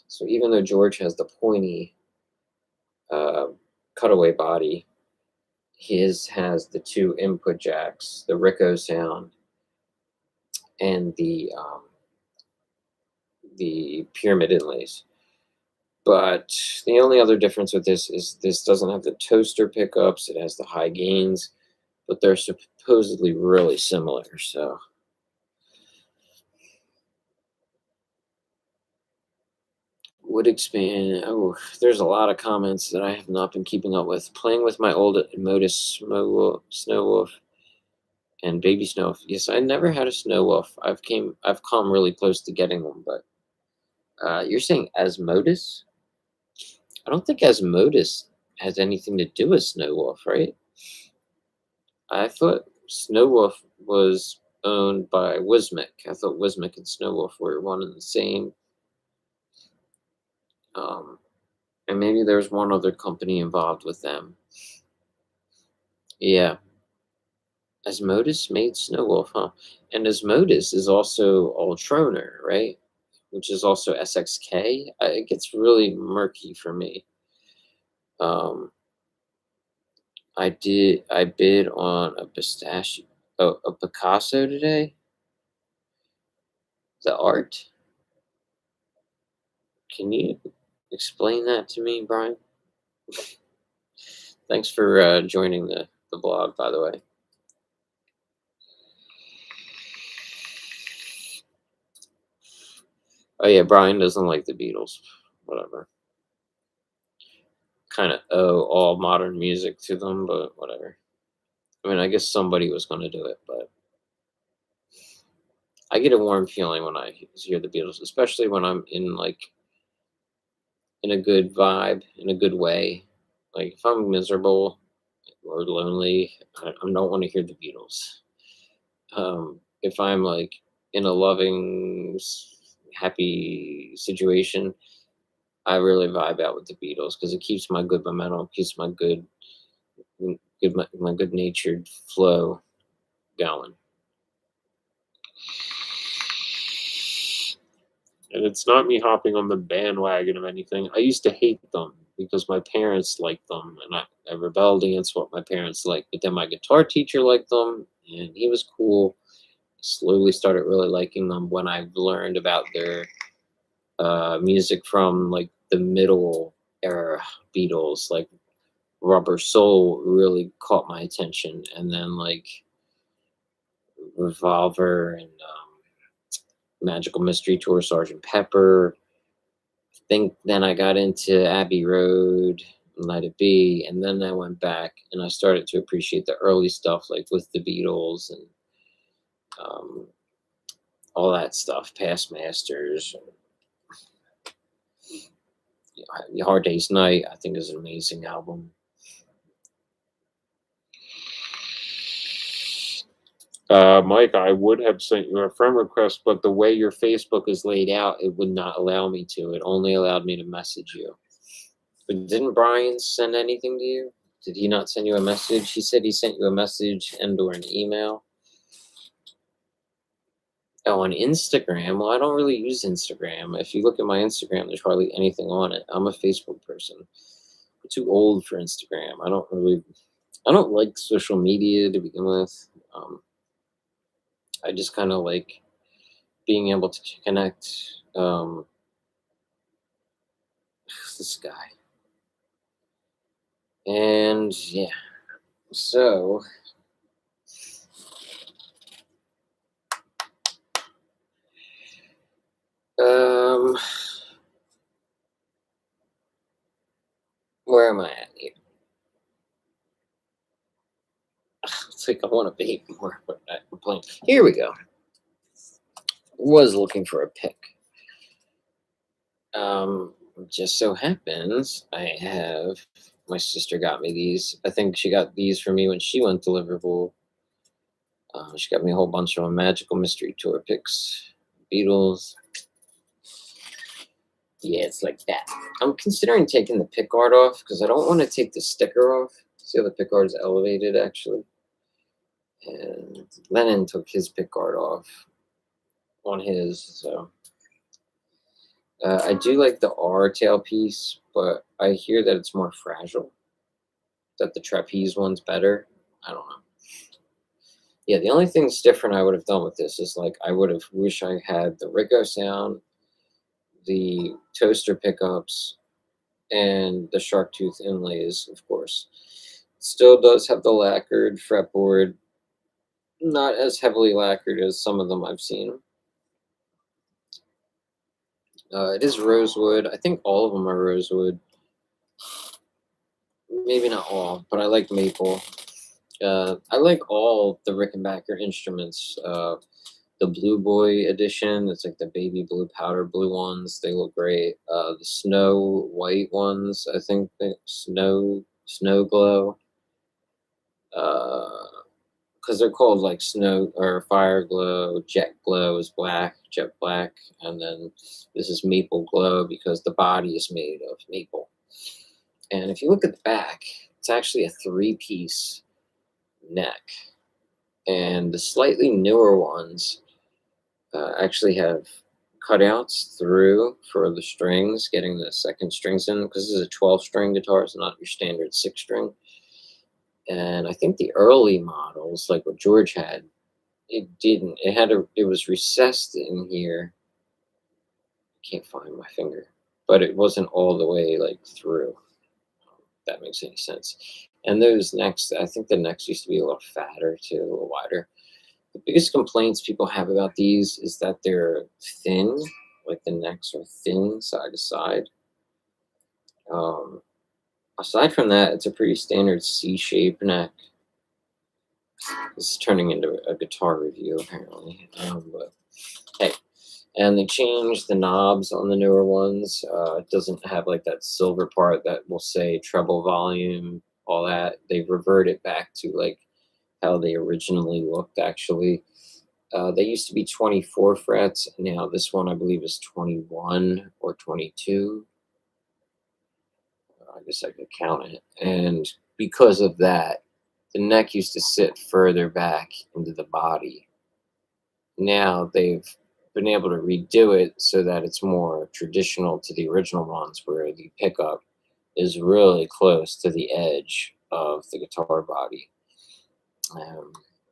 So even though George has the pointy cutaway body, his has the two input jacks, the Rico sound and the pyramid inlays. But the only other difference with this is this doesn't have the toaster pickups. It has the high gains, but they're supposedly really similar. So would expand. Oh, there's a lot of comments that I have not been keeping up with. Playing with my old Modus Snow Wolf and Baby Snow Wolf. Yes, I never had a Snow Wolf. I've come really close to getting one, but you're saying Asmodus? I don't think Asmodus has anything to do with Snow Wolf, right? I thought Snow Wolf was owned by Wismic. I thought Wismic and Snow Wolf were one and the same. And maybe there's one other company involved with them. Yeah. Asmodus made Snow Wolf, huh? And Asmodus is also Ultroner, right? Which is also SXK. It gets really murky for me. I bid on a pistachio, a Picasso today. The art. Can you explain that to me, Brian? Thanks for joining the blog, by the way. Oh yeah, Brian doesn't like the Beatles. Whatever. Kind of owe all modern music to them, but whatever. I mean, I guess somebody was going to do it, but I get a warm feeling when I hear the Beatles, especially when I'm in a good vibe, in a good way. Like if I'm miserable or lonely, I don't want to hear the Beatles. If I'm like in a loving, happy situation, I really vibe out with the Beatles because it keeps my good momentum, keeps my my good natured flow going. And it's not me hopping on the bandwagon of anything. I used to hate them because my parents liked them, and I rebelled against what my parents liked. But then my guitar teacher liked them, and he was cool. Slowly started really liking them when I learned about their music from like the middle era Beatles, like Rubber Soul really caught my attention, and then like Revolver and Magical Mystery Tour, Sergeant Pepper. I think then I got into Abbey Road, Let It Be, and then I went back and I started to appreciate the early stuff, like with the Beatles and all that stuff, Past Masters. Hard Day's Night, I think, is an amazing album. Mike, I would have sent you a friend request, but the way your Facebook is laid out, it would not allow me to. It only allowed me to message you. But didn't Brian send anything to you? Did he not send you a message? He said he sent you a message and or an email. Oh, on Instagram? Well, I don't really use Instagram. If you look at my Instagram, there's hardly anything on it. I'm a Facebook person. I'm too old for Instagram. I don't like social media to begin with. I just kind of like being able to connect. This guy. And yeah, so um, where am I at here? It's like I want to vape more, but I'm playing. Here we go. Was looking for a pick. Just so happens I have my sister got me these. I think she got these for me when she went to Liverpool. She got me a whole bunch of Magical Mystery Tour picks, Beatles. Yeah, it's like that. I'm considering taking the pick guard off because I don't want to take the sticker off. See how the pick guard is elevated actually. And Lennon took his pick guard off on his, so I do like the R tailpiece, but I hear that it's more fragile. That the trapeze one's better. I don't know. Yeah, the only things different I would have done with this is like I would have wish I had the Rico sound, the toaster pickups, and the shark tooth inlays, of course. Still does have the lacquered fretboard, not as heavily lacquered as some of them I've seen. It is rosewood. I think all of them are rosewood. Maybe not all, but I like maple. I like all the Rickenbacker instruments. The Blue Boy edition, it's like the baby blue, powder blue ones. They look great. The snow white ones, I think snow glow. Because they're called like snow or fire glow. Jet glow is black, jet black, and then this is maple glow because the body is made of maple. And if you look at the back, it's actually a 3-piece neck, and the slightly newer ones actually have cutouts through for the strings, getting the second strings in, because this is a 12-string guitar, it's not your standard 6-string. And I think the early models, like what George had, it didn't. It was recessed in here. I can't find my finger, but it wasn't all the way like through. If that makes any sense. And those necks, I think the necks used to be a little fatter too, a little wider. The biggest complaints people have about these is that they're thin, like the necks are thin side to side. Aside from that, it's a pretty standard C-shaped neck. This is turning into a guitar review, apparently. But hey, and they changed the knobs on the newer ones. It doesn't have like that silver part that will say treble volume, all that. They've reverted back to like how they originally looked, actually. They used to be 24 frets. Now this one, I believe, is 21 or 22. I guess I could count it. And because of that, the neck used to sit further back into the body. Now they've been able to redo it so that it's more traditional to the original ones, where the pickup is really close to the edge of the guitar body.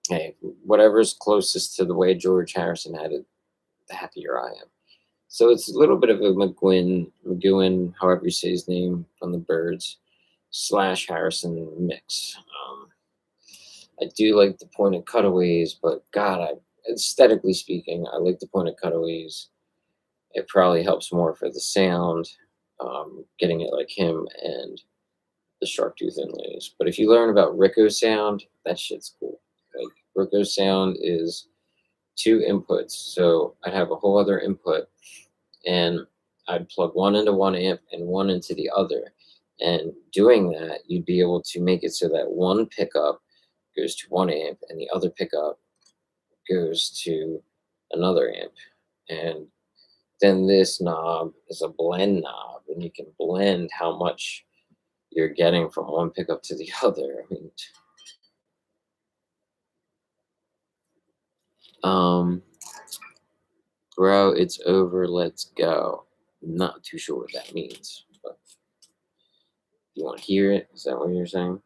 Hey, whatever's closest to the way George Harrison had it, the happier I am. So it's a little bit of a McGowan, however you say his name, from the Byrds / Harrison mix. I do like the pointed cutaways, but God, aesthetically speaking, I like the pointed cutaways. It probably helps more for the sound, getting it like him and the shark tooth inlays. But if you learn about Rico sound, that shit's cool. Like Rico sound is 2 inputs, so I'd have a whole other input, and I'd plug one into one amp and one into the other. And doing that, you'd be able to make it so that one pickup goes to one amp and the other pickup goes to another amp. And then this knob is a blend knob, and you can blend how much you're getting from one pickup to the other. I mean, bro, it's over. Let's go. Not too sure what that means, but you want to hear it? Is that what you're saying?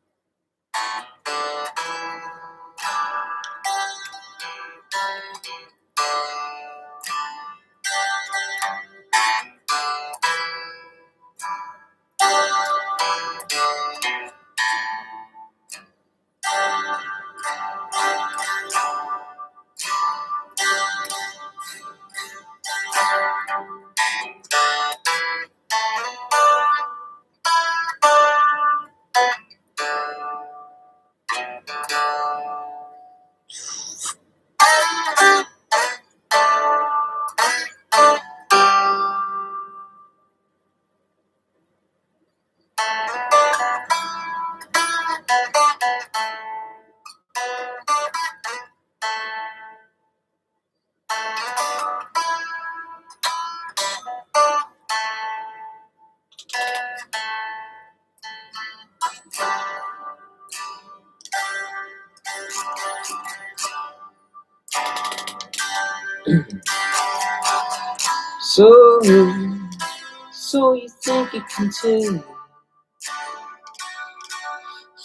So you think you can tell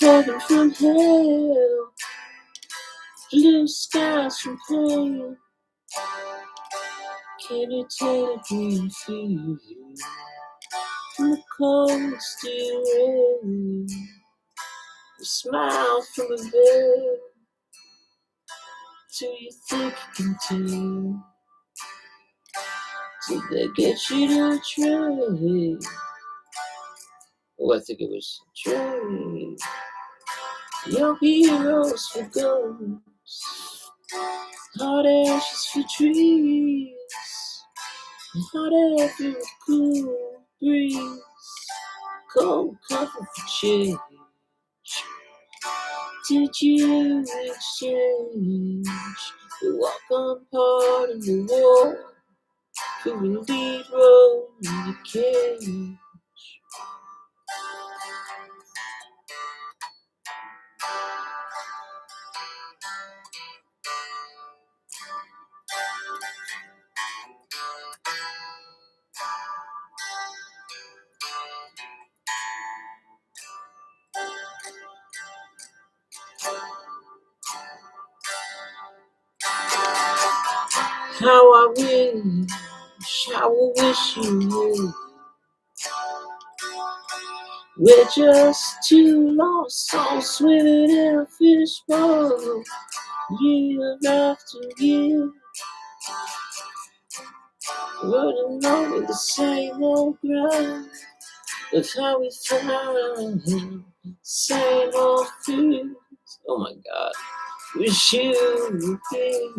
heaven from hell, blue skies from pale? Can you tell a green field from the cold steel rain? You smile from a veil. Do you think you can tell? Did they get you to a train? Oh, I think it was a train. Your heroes for ghosts, hot ashes for trees, hot air for a cool breeze, cold cover for change. Did you exchange the walk-on part of the wall for a lead role in the cage? How I wish you would. We're just two lost souls swimming in a fishbowl, year after year, running over the same old ground of how we found same old fears. Oh my God, wish you would be.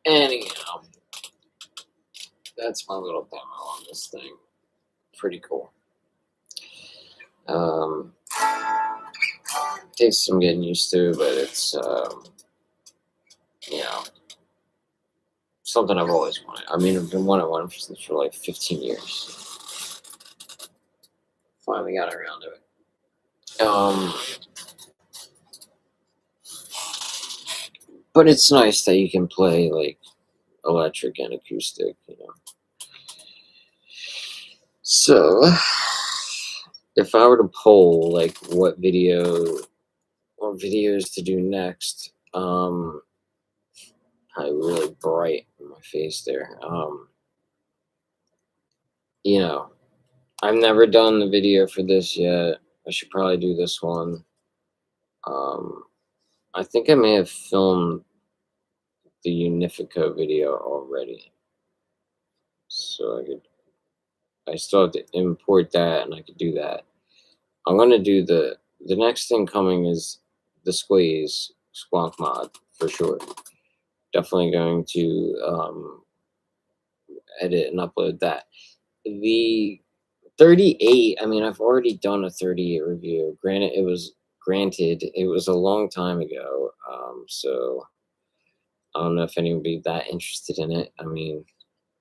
Anyhow, that's my little demo on this thing. Pretty cool. Takes some getting used to, but it's you know, something I've always wanted. I mean, I've been wanting one for like 15 years. Finally got around to it. But it's nice that you can play like electric and acoustic, you know. So, if I were to poll like what video or videos to do next, probably really bright in my face there. You know, I've never done the video for this yet. I should probably do this one. I think I may have filmed the Unifico video already, so I still have to import that, and I could do that. I'm gonna do the next thing coming is the Squonk mod for sure. Definitely going to edit and upload that. The 38, I mean, I've already done a 38 review. Granted, it was a long time ago. So I don't know if anyone would be that interested in it. I mean,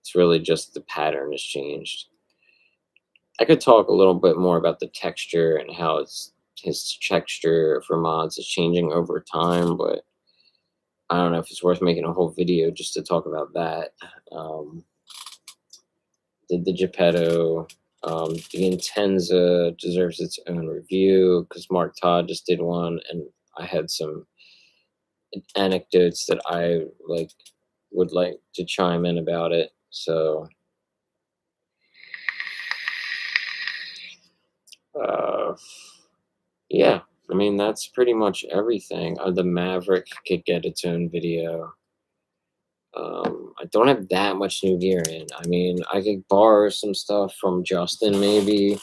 it's really just the pattern has changed. I could talk a little bit more about the texture and how his texture for mods is changing over time, but I don't know if it's worth making a whole video just to talk about that. Did the Geppetto. The Intenza deserves its own review because Mark Todd just did one, and I had some anecdotes that I would like to chime in about it. So, yeah, I mean that's pretty much everything. The Maverick could get its own video. I don't have that much new gear in. I mean, I could borrow some stuff from Justin maybe.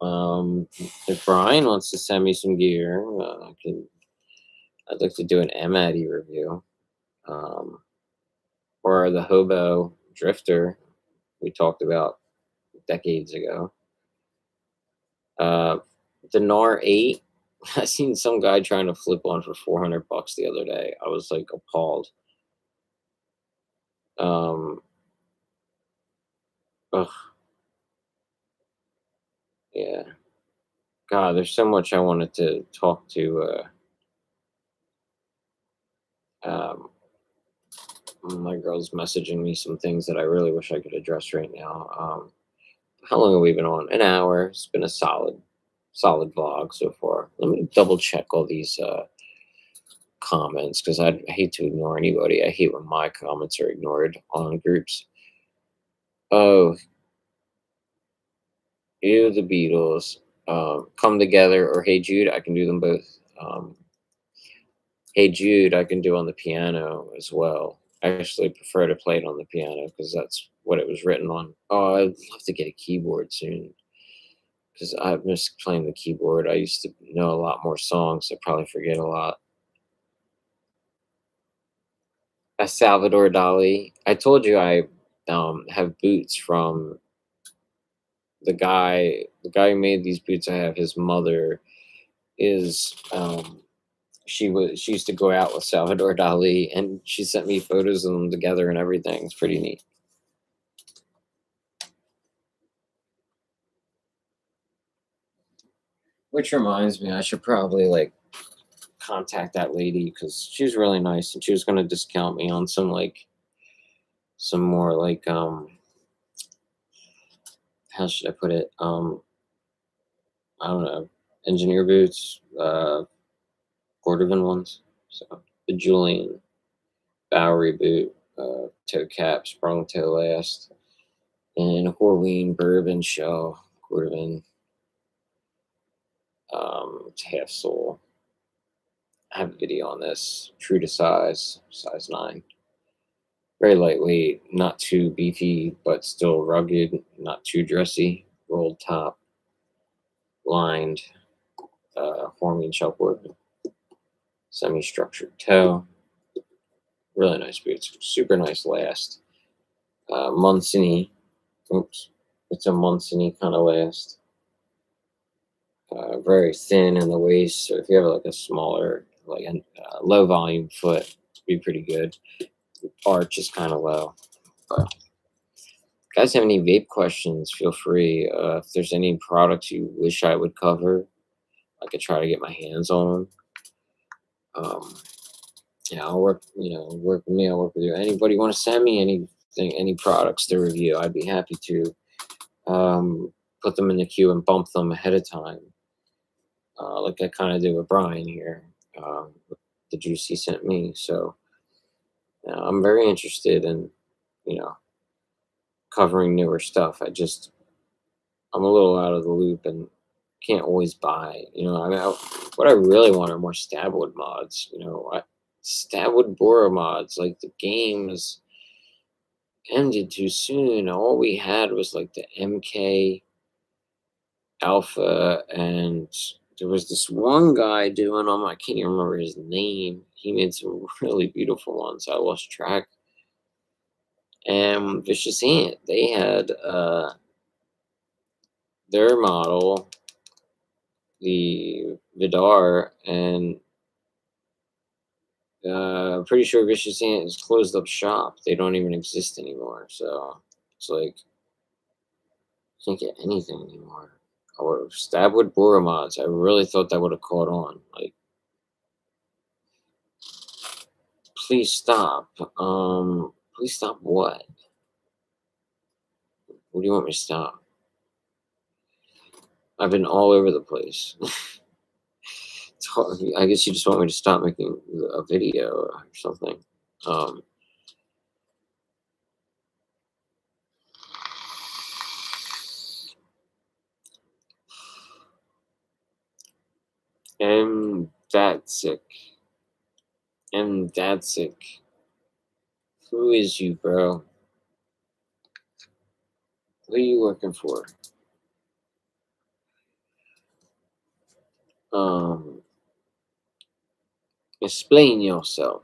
If Brian wants to send me some gear, I'd like to do an M-Addy review. Or the Hobo Drifter we talked about decades ago. The NAR 8, I seen some guy trying to flip one for $400 the other day. I was like appalled. Ugh. Yeah. God, there's so much I wanted to talk to. My girl's messaging me some things that I really wish I could address right now. How long have we been on? An hour. It's been a solid vlog so far. Let me double check all these comments because I hate to ignore anybody. I hate when my comments are ignored on groups. Oh, ew, the Beatles. Come Together or Hey Jude. I can do them both. Hey Jude, I can do on the piano as well. I actually prefer to play it on the piano because that's what it was written on. Oh, I'd love to get a keyboard soon because I've missed playing the keyboard. I used to know a lot more songs. I probably forget a lot. Salvador Dali. I told you I have boots from the guy who made these boots. I have his mother is she used to go out with Salvador Dali, and she sent me photos of them together and everything. It's pretty neat. Which reminds me, I should probably contact that lady because she was really nice and she was going to discount me on some more how should I put it? I don't know, engineer boots, Cordovan ones. So the Julian Bowery boot, toe cap, sprung toe last, and a Horween bourbon shell Cordovan. It's half sole. I have a video on this. True to size 9. Very lightweight, not too beefy, but still rugged, not too dressy. Rolled top, lined, Horween shelfboard, semi-structured toe. Really nice boots. Super nice last. Monsini. Oops. It's a Monsini kind of last. Very thin in the waist. So if you have a smaller, low volume foot, it'd be pretty good. The arch is kind of low. But guys have any vape questions, feel free. If there's any products you wish I would cover, I could try to get my hands on them. Yeah, I'll work with me, I'll work with you. Anybody want to send me anything, any products to review, I'd be happy to put them in the queue and bump them ahead of time. Like I kind of did with Brian here, the juice he sent me. So I'm very interested in, covering newer stuff. I'm a little out of the loop and can't always buy. What I really want are more Stabwood mods. Stabwood Bora mods. Like the game is ended too soon. All we had was the MK Alpha and There was this one guy doing them. I can't even remember his name. He made some really beautiful ones. I lost track. And Vicious Ant, they had their model, the Vidar, and I'm pretty sure Vicious Ant has closed up shop. They don't even exist anymore. So it's like, can't get anything anymore. Or Stabwood Boromods. I really thought that would have caught on. Like, please stop. Please stop what? What do you want me to stop? I've been all over the place. I guess you just want me to stop making a video or something. And that's sick. And that's sick. Who is you, bro? Who are you working for? Explain yourself.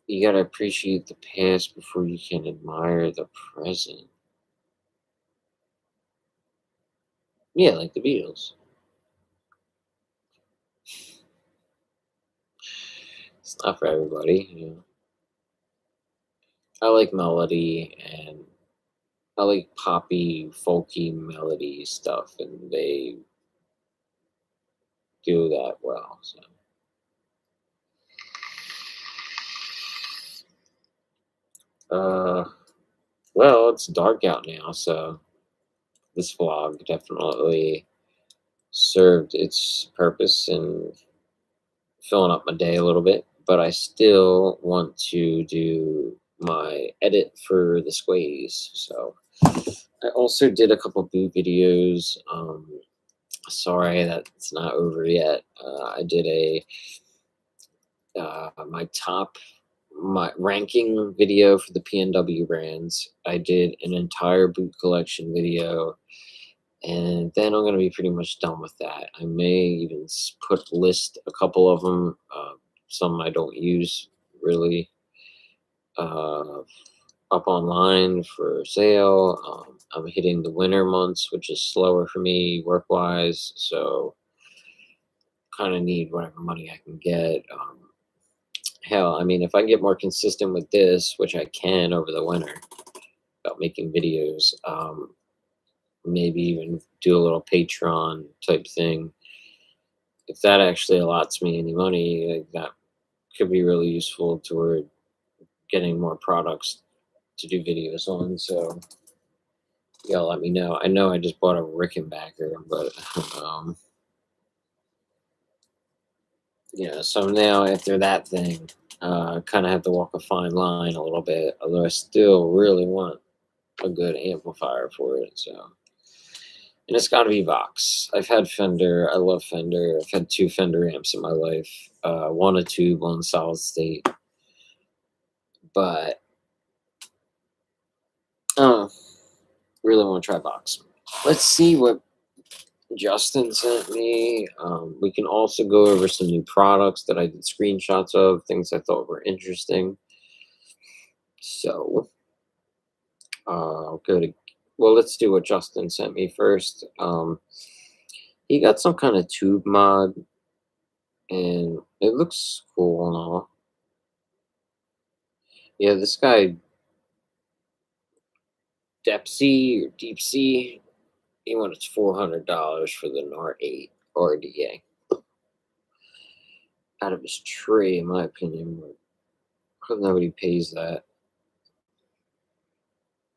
You gotta appreciate the past before you can admire the present. Yeah, like the Beatles. It's not for everybody, you know. I like melody and I like poppy, folky melody stuff, and they do that well. So, well, it's dark out now, so this vlog definitely served its purpose in filling up my day a little bit. But I still want to do my edit for the squays. So I also did a couple boot videos. Sorry that it's not over yet. I did my ranking video for the PNW brands. I did an entire boot collection video, and then I'm going to be pretty much done with that. I may even list a couple of them. Some I don't use really. Up online for sale. I'm hitting the winter months, which is slower for me work-wise, so kind of need whatever money I can get. Hell, I mean, if I can get more consistent with this, which I can over the winter, about making videos, maybe even do a little Patreon type thing. If that actually allots me any money, like, that could be really useful toward getting more products to do videos on. So yeah, let me know. I know I just bought a Rickenbacker, but so now after that thing, kind of have to walk a fine line a little bit. Although I still really want a good amplifier for it. So, and it's got to be Vox. I've had Fender. I love Fender. I've had 2 Fender amps in my life. One a tube, one solid state. But really want to try Vox. Let's see what Justin sent me. We can also go over some new products that I did screenshots of, things I thought were interesting. So, let's do what Justin sent me first. He got some kind of tube mod, and it looks cool and all. Yeah, this guy, Deep Sea, he wanted $400 for the NAR 8 RDA. Out of his tree, in my opinion, but nobody pays that.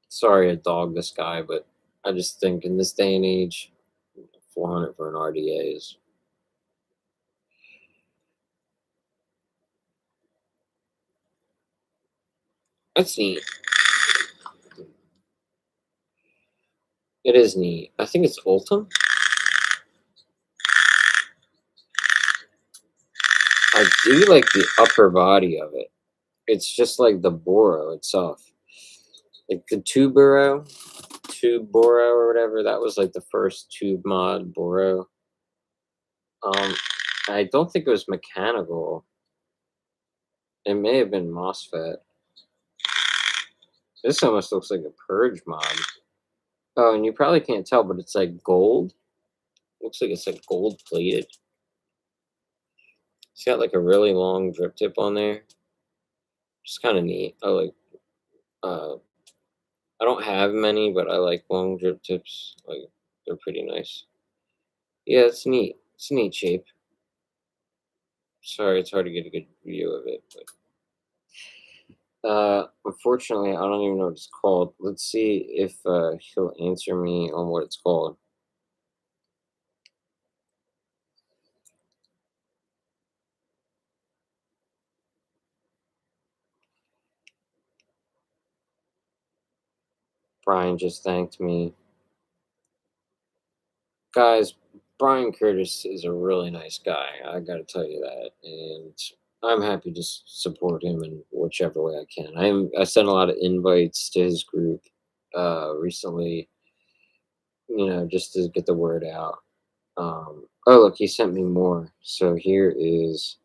Sorry to dog this guy, but I just think in this day and age, 400 for an RDA is. That's neat. It is neat. I think it's Ultim. I do like the upper body of it. It's just like the Boro itself. like the Tubero or whatever. That was like the first tube mod Boro. I don't think it was mechanical. It may have been MOSFET. This almost looks like a purge mod. Oh, and you probably can't tell, but it's like gold. Looks like it's like gold plated. It's got like a really long drip tip on there. It's kind of neat. I don't have many, but I like long drip tips. Like, they're pretty nice. Yeah, it's neat. It's a neat shape. Sorry, it's hard to get a good view of it, but unfortunately, I don't even know what it's called. Let's see if he'll answer me on what it's called. Brian just thanked me. Guys, Brian Curtis is a really nice guy. I got to tell you that, and I'm happy to support him in whichever way I can. I sent a lot of invites to his group recently, just to get the word out. Oh, look, he sent me more. So here is.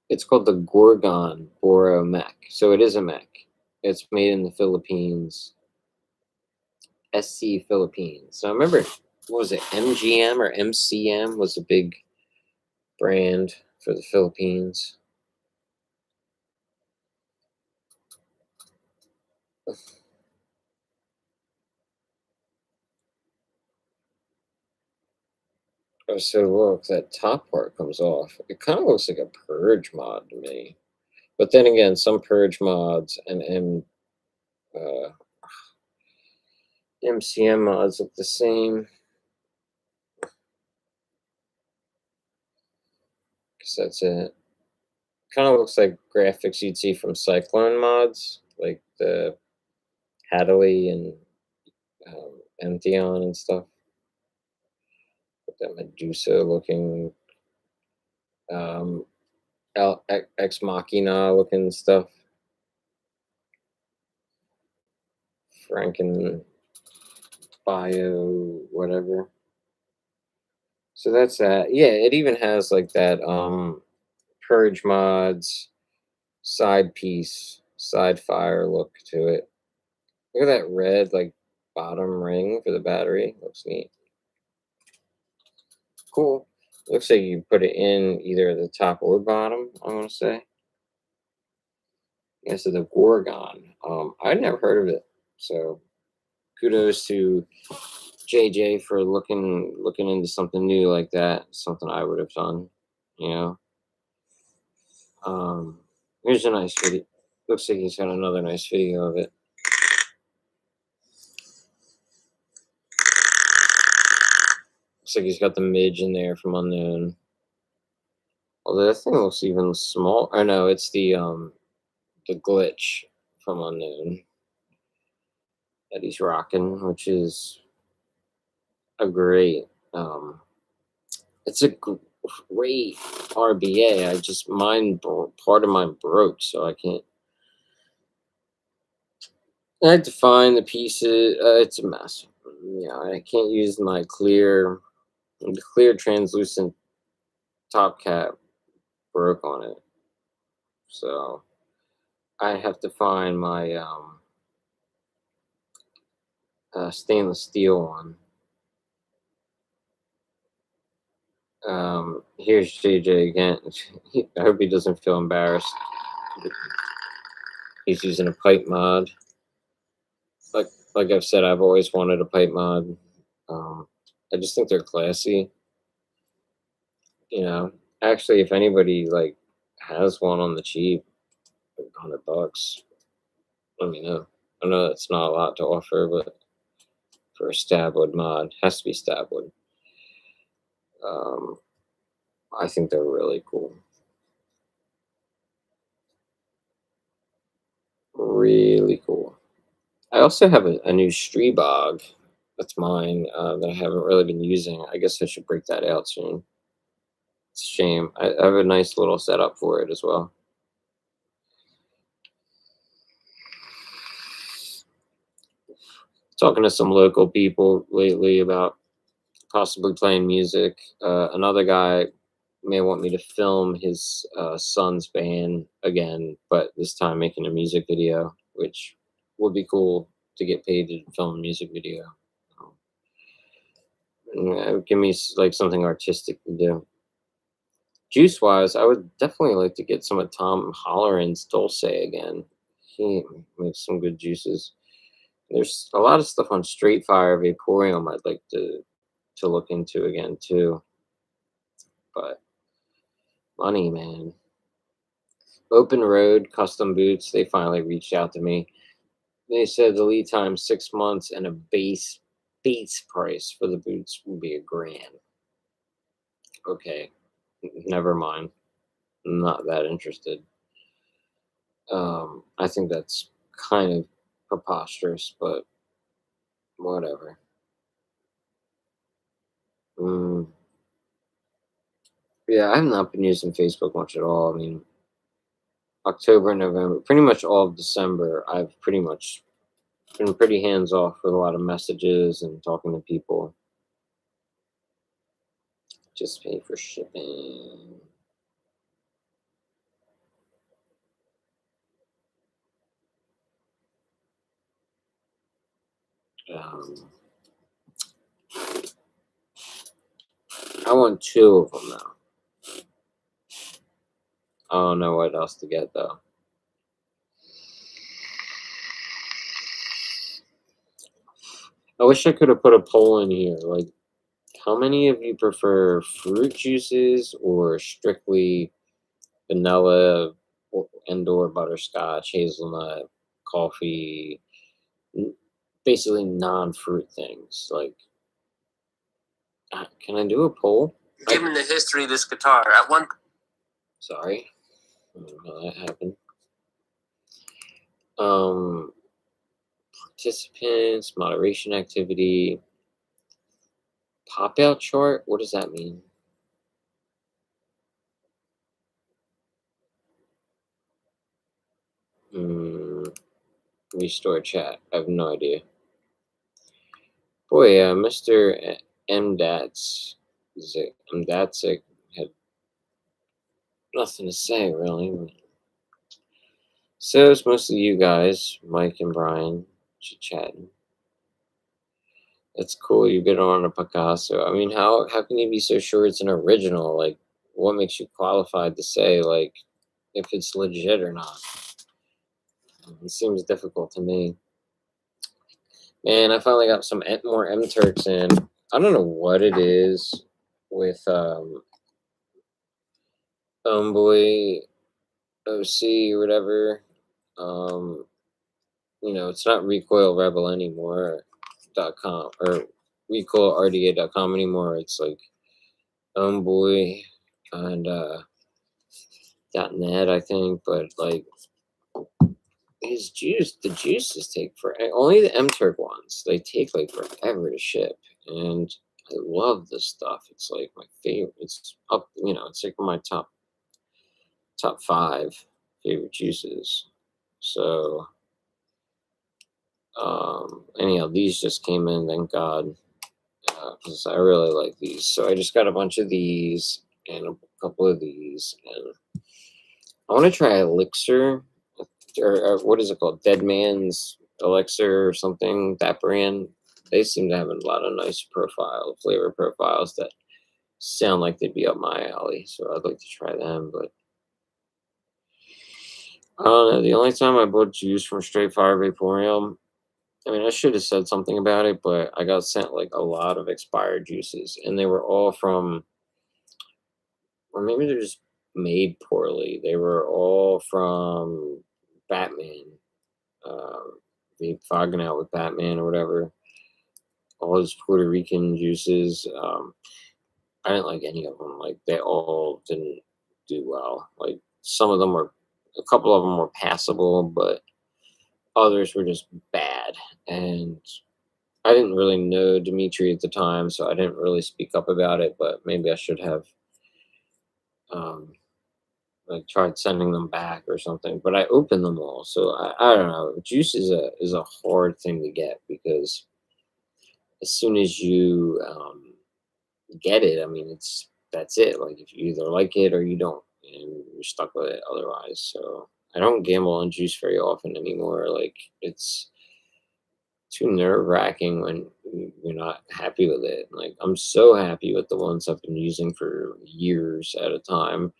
It's called the Gorgon Boro mech. So it is a mech. It's made in the Philippines. SC Philippines. So I remember, what was it, MGM or MCM was a big brand for the Philippines. Oh, so look, that top part comes off. It kind of looks like a purge mod to me. But then again, some purge mods and MCM mods look the same. Because that's it. Kind of looks like graphics you'd see from Cyclone mods, like the Hadley and Entheon and stuff. That Medusa looking, um, Ex Machina looking stuff. Franken Bio, whatever. So that's that. Yeah, it even has like that Purge mods side piece, side fire look to it. Look at that red like bottom ring for the battery. Looks neat. Cool. Looks like you put it in either the top or bottom, I want to say. Yeah, so the Gorgon. I'd never heard of it. So kudos to JJ for looking into something new like that. Something I would have done, you know. Here's a nice video. Looks like he's got another nice video of it. Looks like he's got the midge in there from Unknown. Although that thing looks even small. I know it's the glitch from Unknown that he's rocking, which is a great it's a great RBA. I just part of mine broke, so I can't. I had to find the pieces. It's a mess. Yeah, I can't use my clear translucent top cap broke on it, so I have to find my stainless steel one. Here's JJ again. I hope he doesn't feel embarrassed. He's using a pipe mod. Like I've said, I've always wanted a pipe mod. I just think they're classy. Actually, if anybody like has one on the cheap, like $100, let me know. I know that's not a lot to offer, but for a stabwood mod, has to be stabwood. I think they're really cool. Really cool. I also have a new Streebog. That's mine that I haven't really been using. I guess I should break that out soon. It's a shame. I have a nice little setup for it as well. talking to some local people lately about possibly playing music. Another guy may want me to film his son's band again, but this time making a music video, which would be cool to get paid to film a music video. Give me like something artistic to do. Juice wise, I would definitely like to get some of Tom Holleran's Dulce again. He makes some good juices. There's a lot of stuff on Straight Fire Vaporium I'd like to look into again too. But money, man. Open Road Custom Boots, they finally reached out to me. They said the lead time 6 months and a base price for the boots would be $1,000. Okay, never mind. I'm not that interested. I think that's kind of preposterous, but whatever. Mm, yeah, I have not been using Facebook much at all. I mean, October, November, pretty much all of December, I've pretty much been pretty hands off with a lot of messages and talking to people. Just pay for shipping. Um, I want 2 of them now. I don't know what else to get though. I wish I could have put a poll in here. Like, how many of you prefer fruit juices or strictly vanilla and/or butterscotch, hazelnut, coffee, basically non-fruit things? Like, can I do a poll? Given the history of this guitar, at one... Sorry. I don't know how that happened. Participants, moderation activity, pop-out chart? What does that mean? Restore chat. I have no idea. Boy, Mr. Mdatzik had nothing to say, really. So it's mostly you guys, Mike and Brian, chit-chatting. It's cool you get on a Picasso. I mean, how can you be so sure it's an original? Like, what makes you qualified to say, like, if it's legit or not? It seems difficult to me. And I finally got some more M-Turks in. I don't know what it is with Homeboy OC or whatever. It's not Recoil Rebel anymore .com or RecoilRDA.com anymore. It's like Homeboy and .net, I think. But like the juices take for only the M-Turk ones. They take like forever to ship, and I love this stuff. It's like my favorite. It's up, it's like my top 5 favorite juices. So, anyhow, these just came in, thank God, because I really like these. So I just got a bunch of these and a couple of these, and I want to try Elixir, or what is it called? Dead Man's Elixir or something. That brand. They seem to have a lot of nice flavor profiles that sound like they'd be up my alley. So I'd like to try them, but I don't know. The only time I bought juice from Straight Fire Vaporium, I mean, I should have said something about it, but I got sent like a lot of expired juices, and they were all from, or maybe they're just made poorly. They were all from Batman, the Fogging Out with Batman or whatever. All his Puerto Rican juices. I didn't like any of them. Like, they all didn't do well. Like, a couple of them were passable, but others were just bad. And I didn't really know Dimitri at the time, so I didn't really speak up about it, but maybe I should have like tried sending them back or something. But I opened them all, so I don't know. Juice is a hard thing to get because as soon as you get it, I mean, that's it. Like if you either like it or you don't, and you're stuck with it otherwise. So I don't gamble on juice very often anymore. Like it's too nerve wracking when you're not happy with it. Like I'm so happy with the ones I've been using for years at a time.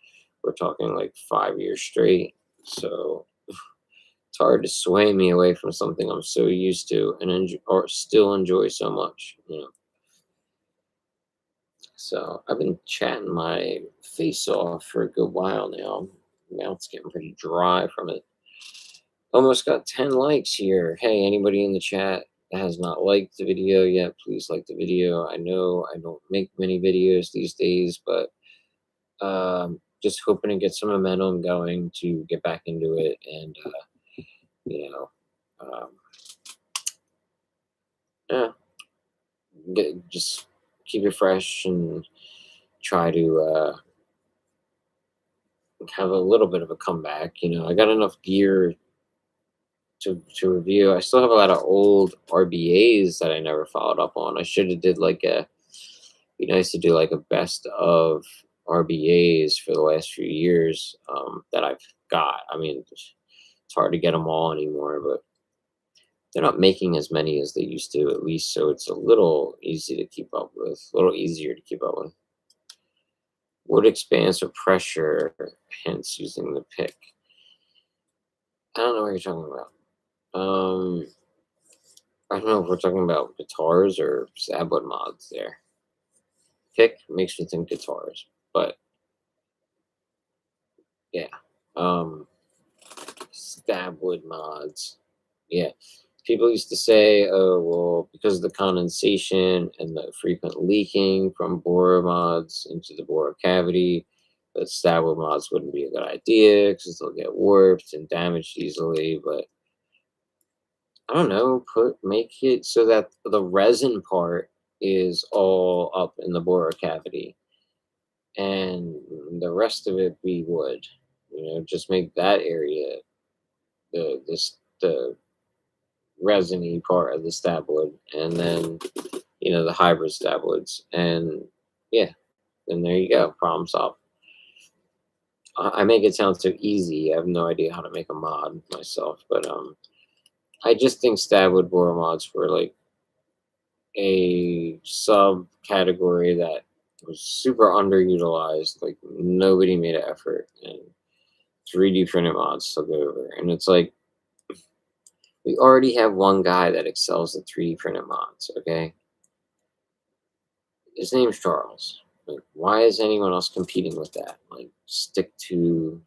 We're talking like 5 years straight. So it's hard to sway me away from something I'm so used to and or still enjoy so much. So I've been chatting my face off for a good while now. Mouth's getting pretty dry from it. Almost got 10 likes here. Hey, anybody in the chat that has not liked the video yet, please like the video. I know I don't make many videos these days, but just hoping to get some momentum going to get back into it and, you know, um, yeah, just keep it fresh and try to have a little bit of a comeback. I got enough gear to review. I still have a lot of old RBAs that I never followed up on. I should have did like be nice to do like a best of RBAs for the last few years that I've got. I mean, it's hard to get them all anymore, but they're not making as many as they used to, at least. So it's a little easy to keep up with, a little easier to keep up with. Wood expands or pressure, hence using the pick. I don't know what you're talking about. I don't know if we're talking about guitars or Sabwood mods there. Pick makes me think guitars, but yeah. Stabwood mods. Yeah. People used to say, oh, well, because of the condensation and the frequent leaking from borer mods into the borer cavity, that stabwood mods wouldn't be a good idea because they'll get warped and damaged easily. But I don't know, make it so that the resin part is all up in the borer cavity and the rest of it be wood. Just make that area the resiny part of the stab wood, and then the hybrid stab woods, and yeah, then there you go, problem solved. I make it sound so easy. I have no idea how to make a mod myself, but I just think stabwood borer mods were like a subcategory that was super underutilized. Like nobody made an effort, and 3D printed mods took over. And it's like we already have one guy that excels at 3D printed mods. Okay, his name's Charles. Like, why is anyone else competing with that? Like, stick to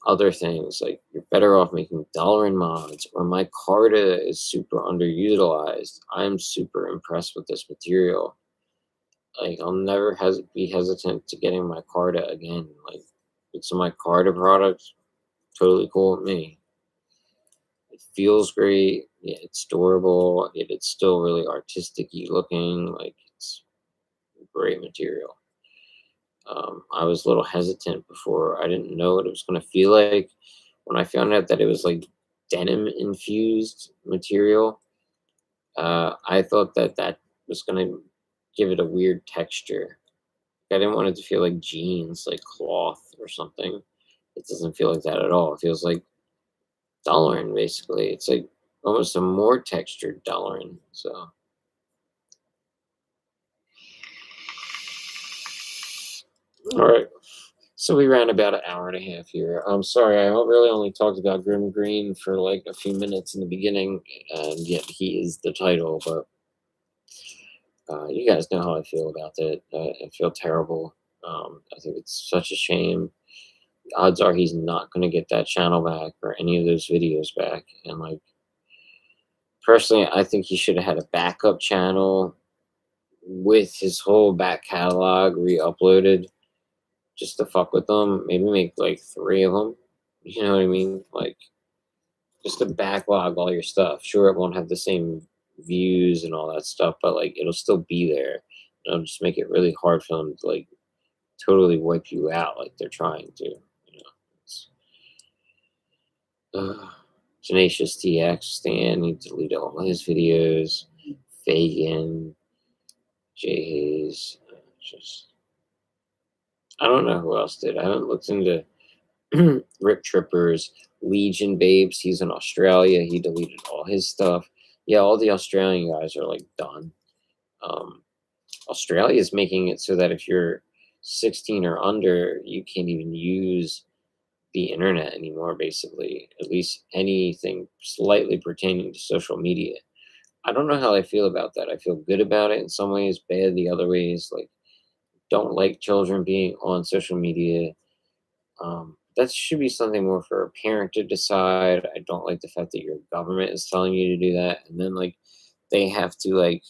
other things. Like, you're better off making Dalaran mods, or my Carta is super underutilized. I'm super impressed with this material. Like, I'll never be hesitant to getting my Carta again. Like, it's my Carta product, totally cool with me. It feels great. Yeah, it's durable. It's still really artistic-y looking. Like, it's great material. I was a little hesitant before. I didn't know what it was going to feel like. When I found out that it was like denim infused material, I thought that was going to give it a weird texture. I didn't want it to feel like jeans, like cloth or something. It doesn't feel like that at all. It feels like Dalaran, basically. It's like almost a more textured Dalaran. So. All right. So we ran about an hour and a half here. I'm sorry, I really only talked about Grimm Green for like a few minutes in the beginning, and yet he is the title. But you guys know how I feel about it. I feel terrible. I think it's such a shame. The odds are he's not going to get that channel back or any of those videos back. And like, personally, I think he should have had a backup channel with his whole back catalog re-uploaded. Just to fuck with them, maybe make like 3 of them. You know what I mean? Like, just to backlog all your stuff. Sure, it won't have the same views and all that stuff, but like, it'll still be there. It'll just make it really hard for them to like totally wipe you out, like they're trying to. It's, Tenacious TX Stan, he deleted all his videos. Fagan, Jay Hayes, just I don't know who else did. I haven't looked into Rip Trippers, Legion Babes. He's in Australia. He deleted all his stuff. Yeah, all the Australian guys are like done. Um, Australia is making it so that if you're 16 or under, you can't even use the internet anymore, basically, at least anything slightly pertaining to social media. I don't know how I feel about that. I feel good about it in some ways, bad the other ways. Like, don't like children being on social media. That should be something more for a parent to decide. I don't like the fact that your government is telling you to do that, and then like they have to like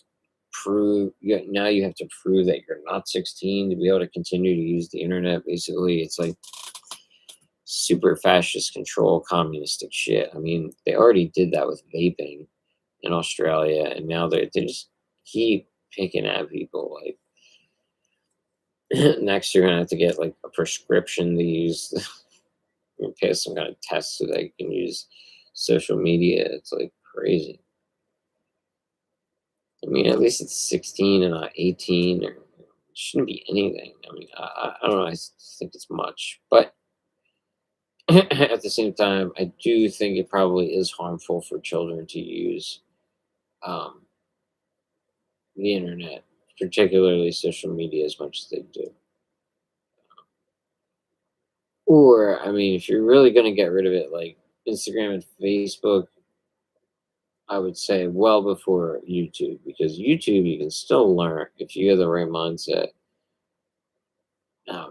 now you have to prove that you're not 16 to be able to continue to use the internet. Basically, it's like super fascist control, communistic shit. I mean, they already did that with vaping in Australia, and now they just keep picking at people. Like next, you're gonna have to get like a prescription to use, pass some kind of test so that you can use social media. It's like crazy. I mean, at least it's 16 and not 18, or it shouldn't be anything. I mean, I don't know. I think it's much, but at the same time, I do think it probably is harmful for children to use um, the internet, particularly social media, as much as they do. Or, I mean, if you're really going to get rid of it, like Instagram and Facebook, I would say well before YouTube, because YouTube you can still learn if you have the right mindset.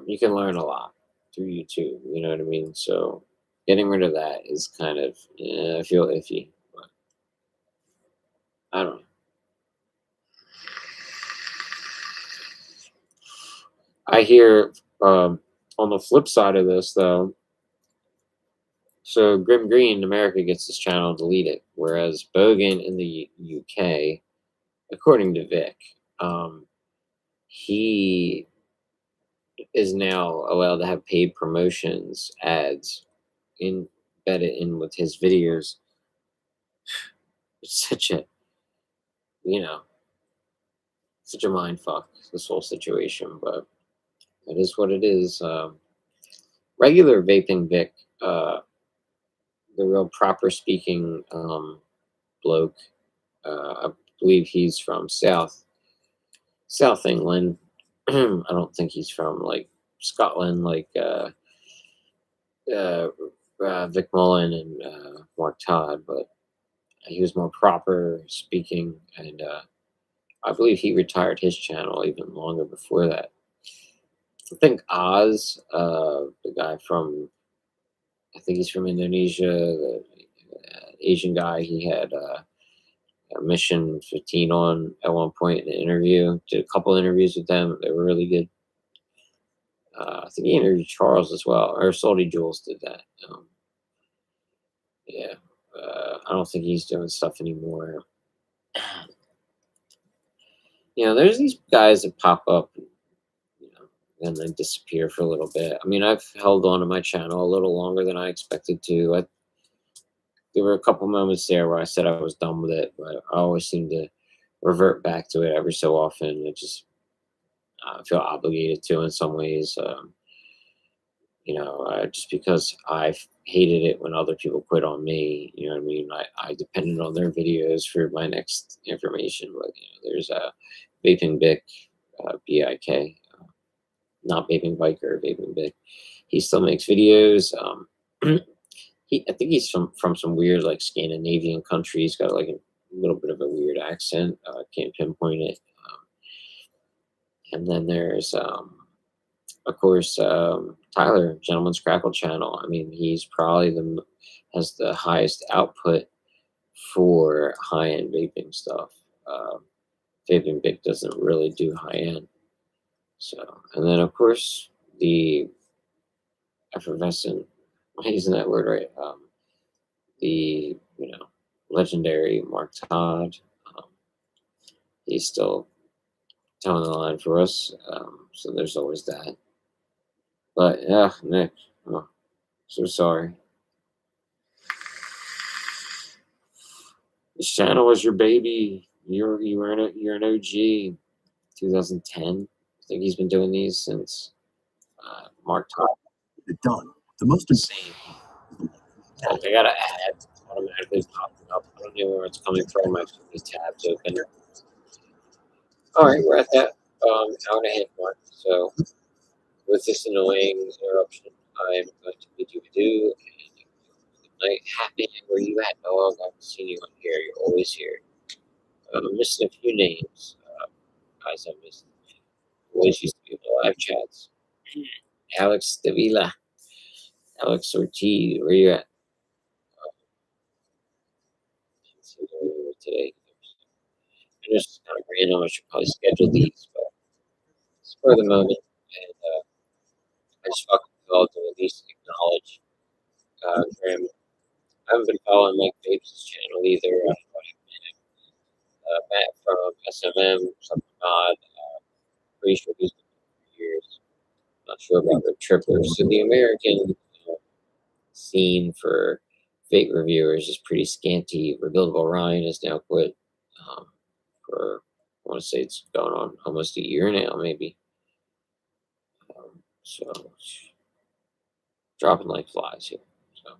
You can learn a lot through YouTube. You know what I mean? So getting rid of that is kind of I feel iffy. But I don't know. I hear on the flip side of this though. So Grim Green in America gets his channel deleted, whereas Bogan in the UK, according to Vic, um, he is now allowed to have paid promotions ads embedded in with his videos. It's such a you know such a mind fuck, this whole situation, but it is what it is. Regular vaping Vic, the real proper speaking bloke, I believe he's from South England. I don't think he's from like Scotland, like uh, Vic Mullen and Mark Todd, but he was more proper speaking, and I believe he retired his channel even longer before that. I think Oz, the guy from, I think he's from Indonesia, the Asian guy, he had a Mission 15 on at one point in an interview. Did a couple interviews with them. They were really good. I think he interviewed Charles as well, or Salty Jules did that. Yeah, I don't think he's doing stuff anymore. There's these guys that pop up, and then disappear for a little bit. I mean, I've held on to my channel a little longer than I expected to. There were a couple moments there where I said I was done with it, but I always seem to revert back to it every so often. It just I feel obligated to in some ways. Just because I hated it when other people quit on me. You know what I mean? I depended on their videos for my next information. But there's a Vaping Bic, BIK, not Vaping Biker, Vaping Bic. He still makes videos. I think he's from some weird like Scandinavian country. He's got like a little bit of a weird accent. Can't pinpoint it. And then there's of course, Tyler, Gentleman's Crackle channel. I mean, he's probably has the highest output for high end vaping stuff. Vaping Big doesn't really do high end. So, and then of course the effervescent. Am I using that word right? The legendary Mark Todd. Um, he's still telling the line for us. So there's always that. But yeah, Nick, oh, so sorry. This channel was your baby. You're an OG. 2010. I think he's been doing these since Mark Top. Done. The most Insane. Like I gotta add automatically popping up. I don't know where it's coming from. I have these tabs open. All right, we're at that hour and a half mark. So with this annoying interruption, I'm going to bid you adieu. And good night. Happy. Where you at, dog? I haven't seen you on here. You're always here. I'm missing a few names. Guys, I missed. Always used to be in the live chats. Alex Davila. Alex Ortiz. Where you at? Today. I just kind of random. I should probably schedule these, but spur of the moment. And I just fucking called to at least acknowledge Grimm. I haven't been following Mike Babes' channel either. Matt from SMM, something odd. Pretty sure he's been for years. Not sure about the trippers. So the American scene for fate reviewers is pretty scanty. Rebuildable Ryan has now quit for, I want to say it's going on almost a year now, maybe. So dropping like flies here. So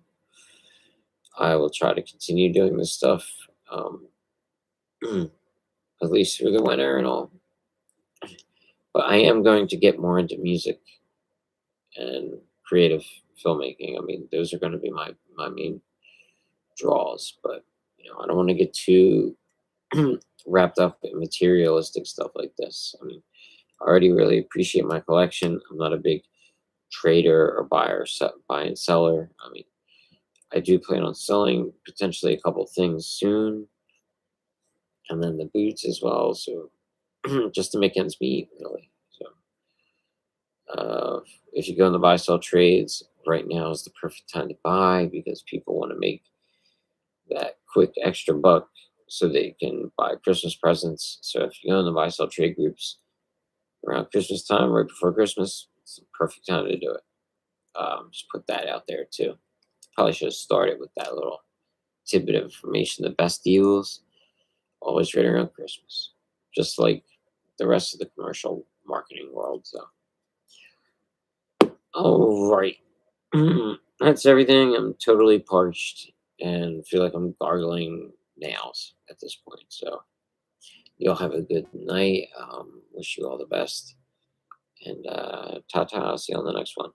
I will try to continue doing this stuff, at least through the winter and all. But I am going to get more into music and creative filmmaking. I mean, those are going to be my main draws. But I don't want to get too wrapped up in materialistic stuff like this. I mean, I already really appreciate my collection. I'm not a big trader or buy and seller. I mean, I do plan on selling potentially a couple things soon, and then the boots as well. So just to make ends meet, really. So if you go in the buy sell trades, right now is the perfect time to buy because people want to make that quick extra buck so they can buy Christmas presents. So if you go in the buy sell trade groups around Christmas time, right before Christmas, it's the perfect time to do it. Just put that out there too. Probably should have started with that little tidbit of information. The best deals always right around Christmas, just like the rest of the commercial marketing world. So, all right, that's everything. I'm totally parched and feel like I'm gargling nails at this point. So, y'all have a good night. Wish you all the best, and ta-ta. I'll see you on the next one.